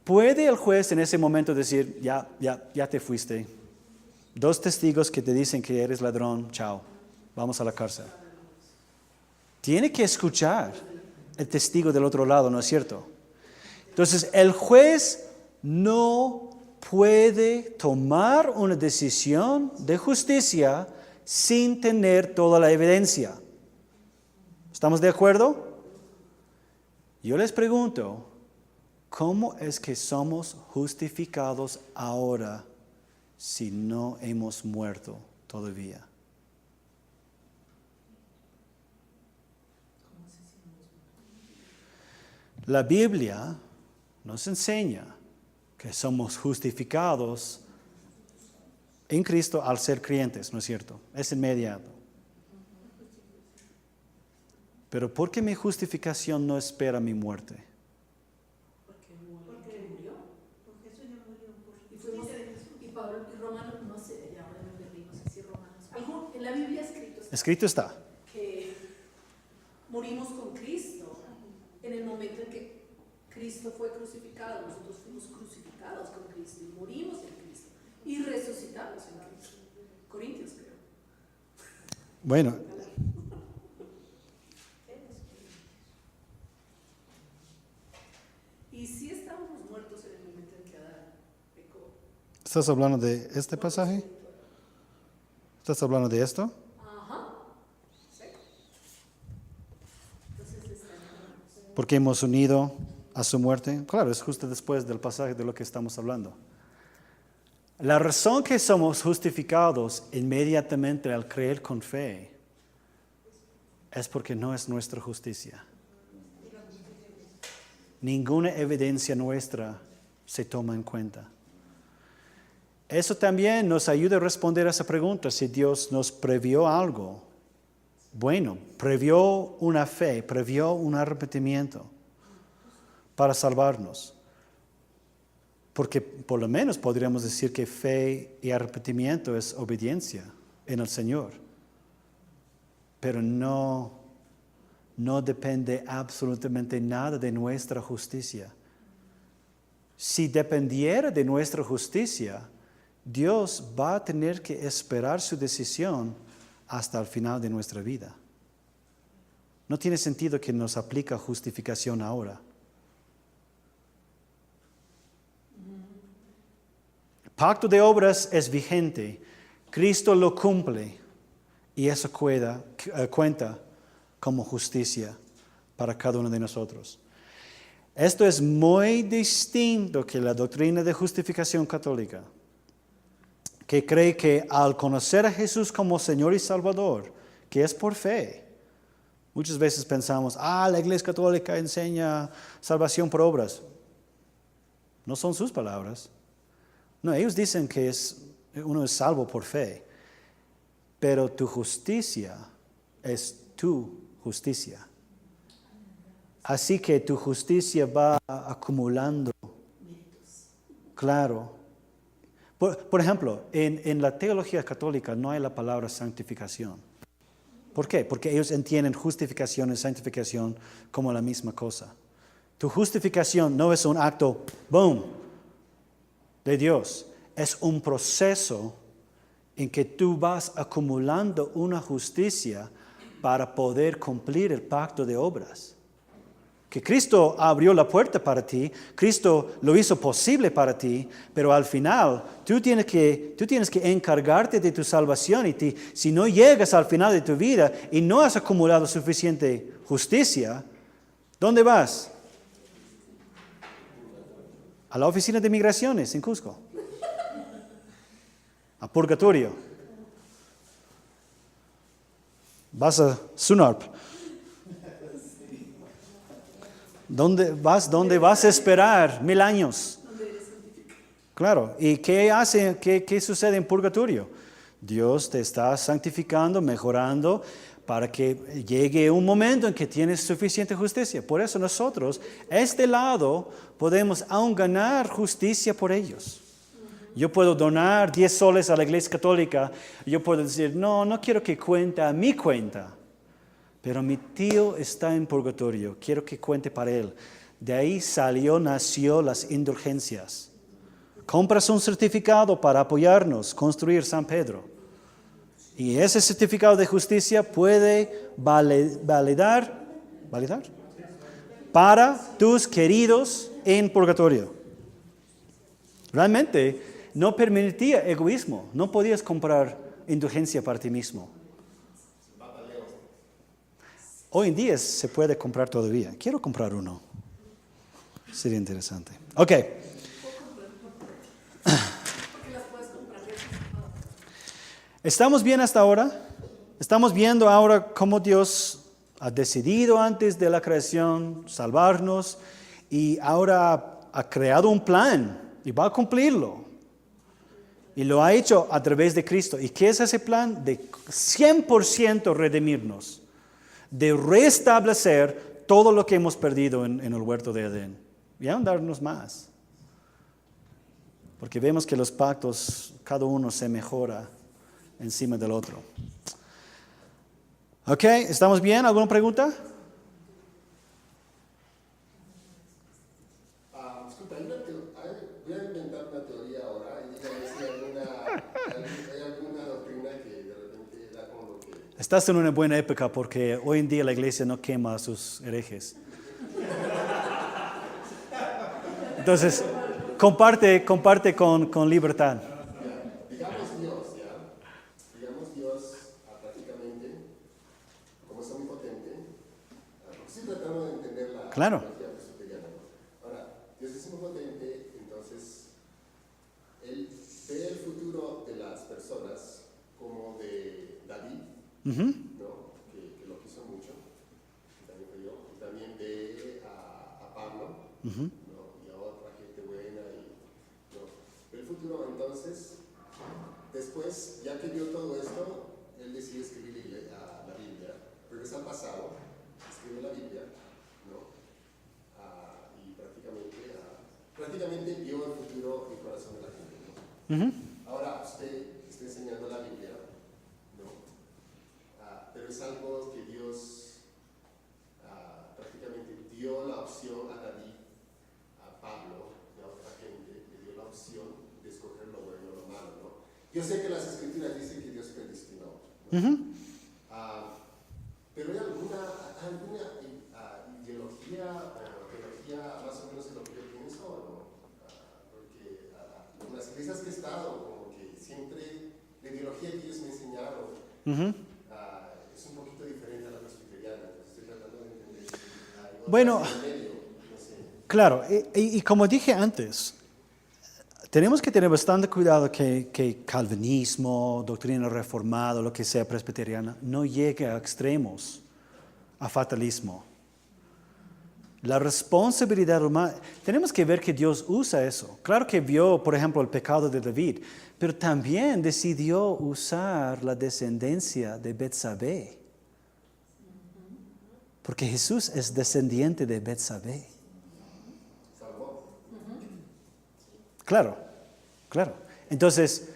¿Puede el juez en ese momento decir, ya te fuiste? 2 testigos que te dicen que eres ladrón, chao, vamos a la cárcel. Tiene que escuchar el testigo del otro lado, ¿no es cierto? Entonces, el juez no puede tomar una decisión de justicia sin tener toda la evidencia. ¿Estamos de acuerdo? Yo les pregunto, ¿cómo es que somos justificados ahora si no hemos muerto todavía? La Biblia nos enseña que somos justificados en Cristo al ser creyentes, ¿no es cierto? Es inmediato. Pero ¿por qué mi justificación no espera mi muerte? Porque murió. Porque eso ya murió. Y Pablo y Romanos, no sé, ya ahora nos perdimos así Romanos. En la Biblia Escrito está. Que morimos con Cristo en el momento en que Cristo fue crucificado. Nosotros fuimos crucificados con Cristo y morimos en Cristo y resucitamos en Cristo. Corintios, creo. Bueno. Y sí estábamos muertos en el momento en que Adán pecó. ¿Estás hablando de este pasaje? ¿Estás hablando de esto? Ajá. Sí. Entonces Porque hemos unido a su muerte. Claro, es justo después del pasaje de lo que estamos hablando. La razón que somos justificados inmediatamente al creer con fe es porque no es nuestra justicia. Ninguna evidencia nuestra se toma en cuenta. Eso también nos ayuda a responder a esa pregunta, si Dios nos previó algo. Bueno, previó una fe, previó un arrepentimiento para salvarnos. Porque por lo menos podríamos decir que fe y arrepentimiento es obediencia en el Señor. Pero no depende absolutamente nada de nuestra justicia. Si dependiera de nuestra justicia, Dios va a tener que esperar su decisión hasta el final de nuestra vida. No tiene sentido que nos aplique justificación ahora. El pacto de obras es vigente. Cristo lo cumple y eso cuenta como justicia para cada uno de nosotros. Esto es muy distinto que la doctrina de justificación católica, que cree que al conocer a Jesús como Señor y Salvador, que es por fe. Muchas veces pensamos, la Iglesia Católica enseña salvación por obras. No son sus palabras. No, ellos dicen que uno es salvo por fe, pero tu justicia es tu justicia. Así que tu justicia va acumulando. Claro. Por ejemplo, en la teología católica no hay la palabra santificación. ¿Por qué? Porque ellos entienden justificación y santificación como la misma cosa. Tu justificación no es un acto, boom, de Dios. Es un proceso en que tú vas acumulando una justicia para poder cumplir el pacto de obras. Que Cristo abrió la puerta para ti, Cristo lo hizo posible para ti, pero al final tú tienes que encargarte de tu salvación y si no llegas al final de tu vida y no has acumulado suficiente justicia, ¿dónde vas? A la oficina de migraciones en Cusco, a purgatorio. Vas a Sunarp. ¿Dónde vas a esperar 1000 años? Claro. ¿Y qué sucede en purgatorio? Dios te está santificando, mejorando, para que llegue un momento en que tienes suficiente justicia. Por eso nosotros, este lado, podemos aún ganar justicia por ellos. Yo puedo donar 10 soles a la Iglesia Católica. Yo puedo decir, no quiero que cuente a mi cuenta. Pero mi tío está en purgatorio, quiero que cuente para él. De ahí nació las indulgencias. Compras un certificado para apoyarnos, construir San Pedro. Y ese certificado de justicia puede validar para tus queridos en purgatorio. Realmente no permitía egoísmo, no podías comprar indulgencia para ti mismo. Hoy en día se puede comprar todavía. Quiero comprar uno. Sería interesante. Ok. ¿Estamos bien hasta ahora? Estamos viendo ahora cómo Dios ha decidido antes de la creación salvarnos y ahora ha creado un plan y va a cumplirlo. Y lo ha hecho a través de Cristo. ¿Y qué es ese plan? De 100% redimirnos. De restablecer todo lo que hemos perdido en el huerto de Edén. Y aún darnos más. Porque vemos que los pactos, cada uno se mejora encima del otro. Ok, ¿estamos bien? ¿Alguna pregunta? Disculpa, voy a inventar una teoría ahora y dígame si hay alguna doctrina que de repente da como lo que... Estás en una buena época porque hoy en día la iglesia no quema a sus herejes. Entonces, comparte con libertad. Digamos Dios prácticamente, como es omnipotente, porque estoy tratando de entender la Claro. teología presbiteriana. Ahora, Dios es omnipotente, entonces Él ve el futuro de las personas como de David, ¿no? que lo quiso mucho, que también fue yo, y también ve a Pablo, ¿no? Y a otra gente buena, ¿no? Pero el futuro, entonces, después, ya que vio todo esto, él decide escribir la Biblia. Regresa al pasado, escribe la Biblia, ¿no? Y prácticamente vio el futuro y el corazón de la gente, ¿no? Ahora, usted está enseñando la Biblia, ¿no? Pero es algo que Dios prácticamente dio la opción a David, a Pablo y a otra gente, le dio la opción de escoger lo bueno o lo malo, ¿no? Yo sé que las escrituras dicen que Dios predestinó, ¿no? Pero ¿hay alguna ideología o teología más o menos en lo que yo pienso o no? Porque en las iglesias que he estado, como que siempre la ideología que ellos me enseñaron es un poquito diferente a la presbiteriana. Estoy tratando de entender. Bueno, Medio, no sé. claro, y como dije antes, tenemos que tener bastante cuidado que calvinismo, doctrina reformada, lo que sea presbiteriana, no llegue a extremos, a fatalismo. La responsabilidad humana, tenemos que ver que Dios usa eso. Claro que vio, por ejemplo, el pecado de David, pero también decidió usar la descendencia de Betsabé. Porque Jesús es descendiente de Betsabé. Claro, claro. Entonces,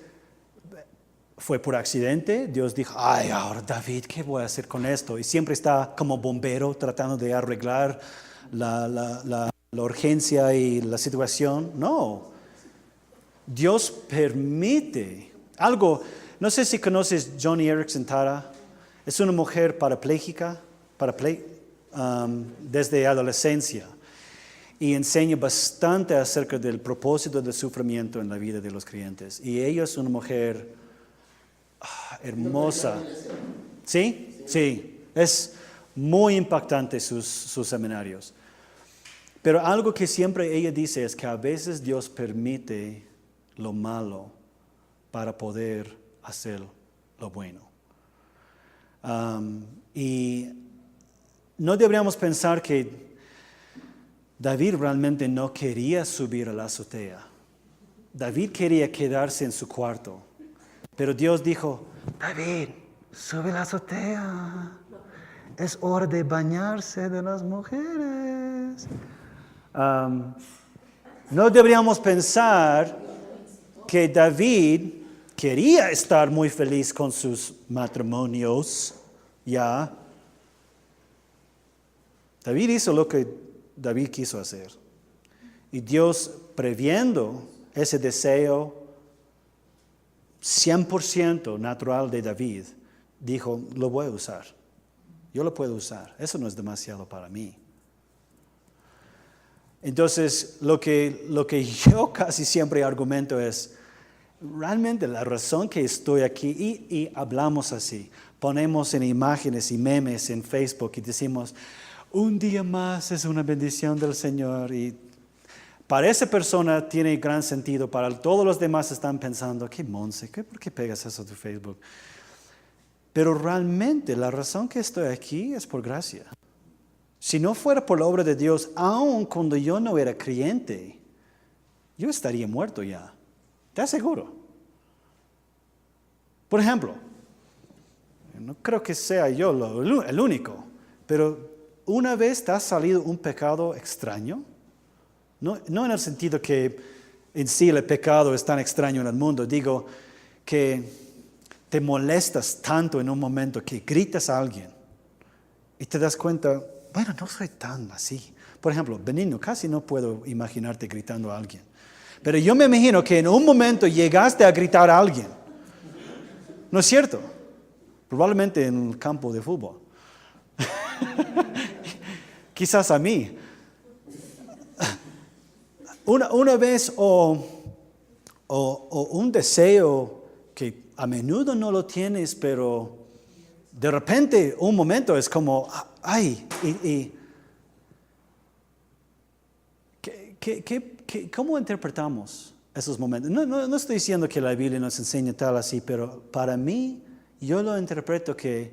fue por accidente. Dios dijo, ay, ahora David, ¿qué voy a hacer con esto? Y siempre está como bombero tratando de arreglar la urgencia y la situación. No. Dios permite algo. No sé si conoces Joni Eareckson Tada. Es una mujer parapléjica, desde adolescencia. Y enseña bastante acerca del propósito del sufrimiento en la vida de los creyentes. Y ella es una mujer hermosa. ¿Sí? Sí. Es muy impactante sus seminarios. Pero algo que siempre ella dice es que a veces Dios permite lo malo para poder hacer lo bueno. Y no deberíamos pensar que David realmente no quería subir a la azotea. David quería quedarse en su cuarto. Pero Dios dijo, David, sube a la azotea. Es hora de bañarse de las mujeres. No deberíamos pensar que David quería estar muy feliz con sus matrimonios. Ya. David hizo lo que David quiso hacer. Y Dios, previendo ese deseo 100% natural de David, dijo, lo voy a usar. Yo lo puedo usar. Eso no es demasiado para mí. Entonces, lo que yo casi siempre argumento es, realmente la razón que estoy aquí, y hablamos así, ponemos en imágenes y memes en Facebook y decimos, un día más es una bendición del Señor. Y para esa persona tiene gran sentido, para todos los demás están pensando, ¿qué Monse? ¿Por qué pegas eso a tu Facebook? Pero realmente la razón que estoy aquí es por gracia. Si no fuera por la obra de Dios, aun cuando yo no era creyente, yo estaría muerto ya. Te aseguro. Por ejemplo, no creo que sea yo el único, pero ¿una vez te ha salido un pecado extraño? No en el sentido que en sí el pecado es tan extraño en el mundo. Digo que te molestas tanto en un momento que gritas a alguien y te das cuenta, bueno, no soy tan así. Por ejemplo, Benigno, casi no puedo imaginarte gritando a alguien. Pero yo me imagino que en un momento llegaste a gritar a alguien. ¿No es cierto? Probablemente en el campo de fútbol. Quizás a mí. Una vez o un deseo que a menudo no lo tienes, pero de repente un momento es como, ay, ¿cómo interpretamos esos momentos? No estoy diciendo que la Biblia nos enseña tal así, pero para mí yo lo interpreto que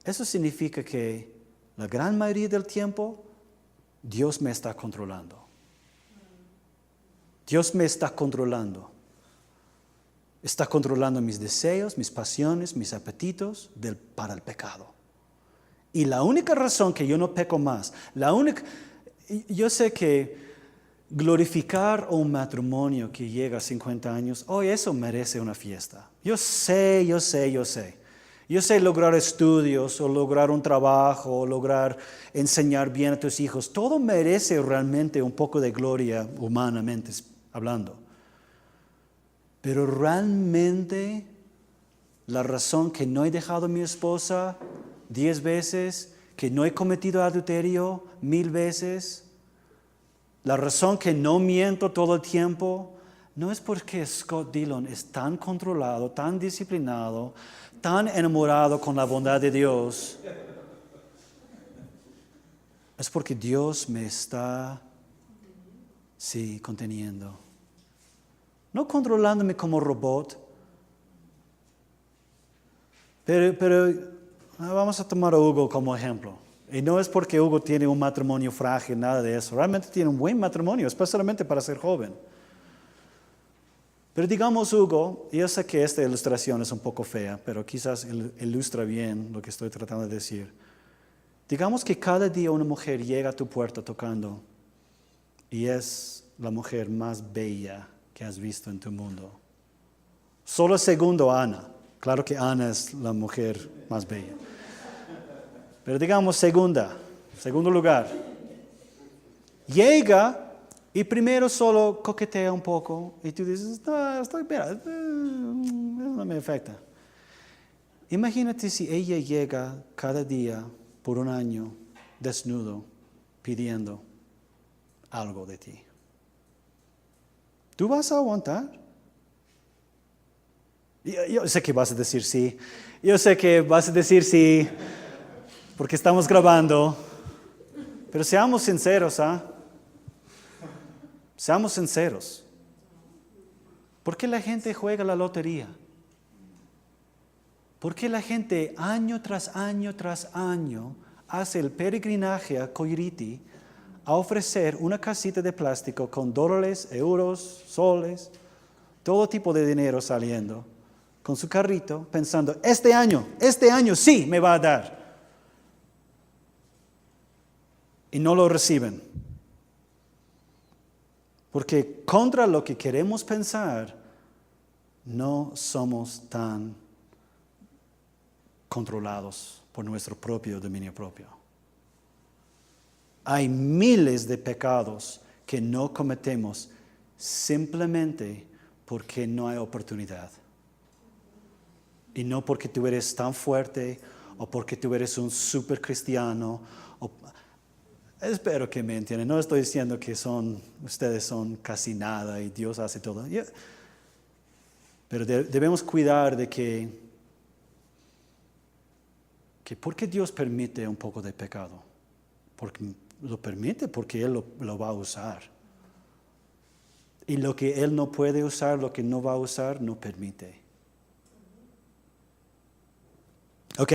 eso significa que la gran mayoría del tiempo Dios me está controlando. Dios me está controlando. está controlando mis deseos, mis pasiones, mis apetitos para el pecado. Y la única razón que yo no peco más, yo sé que glorificar un matrimonio que llega a 50 años, eso merece una fiesta. Yo sé. Yo sé lograr estudios o lograr un trabajo o lograr enseñar bien a tus hijos. Todo merece realmente un poco de gloria humanamente hablando. Pero realmente la razón que no he dejado a mi esposa 10 veces, que no he cometido adulterio 1000 veces, la razón que no miento todo el tiempo, no es porque Scott Dillon es tan controlado, tan disciplinado, tan enamorado con la bondad de Dios. Es porque Dios me está, conteniendo. No controlándome como robot. Pero vamos a tomar a Hugo como ejemplo. Y no es porque Hugo tiene un matrimonio frágil, nada de eso. Realmente tiene un buen matrimonio, especialmente para ser joven. Pero digamos Hugo, y yo sé que esta ilustración es un poco fea, pero quizás ilustra bien lo que estoy tratando de decir. Digamos que cada día una mujer llega a tu puerta tocando y es la mujer más bella que has visto en tu mundo. Solo segundo a Ana. Claro que Ana es la mujer más bella. Pero digamos segundo lugar. Llega y primero solo coquetea un poco y tú dices, estoy bien, no me afecta. Imagínate si ella llega cada día por un año desnudo pidiendo algo de ti. ¿Tú vas a aguantar? Yo sé que vas a decir sí. Yo sé que vas a decir sí, porque estamos grabando. Pero seamos sinceros, Seamos sinceros. ¿Por qué la gente juega la lotería? ¿Por qué la gente año tras año tras año hace el peregrinaje a Coyiriti a ofrecer una casita de plástico con dólares, euros, soles, todo tipo de dinero saliendo, con su carrito, pensando, este año sí me va a dar? Y no lo reciben. Porque contra lo que queremos pensar, no somos tan controlados por nuestro propio dominio propio. Hay miles de pecados que no cometemos simplemente porque no hay oportunidad. Y no porque tú eres tan fuerte o porque tú eres un super cristiano. Espero que me entiendan. No estoy diciendo que ustedes son casi nada y Dios hace todo. Pero debemos cuidar de que ¿por qué Dios permite un poco de pecado? Porque lo permite porque Él lo va a usar. Y lo que Él no puede usar, lo que no va a usar, no permite.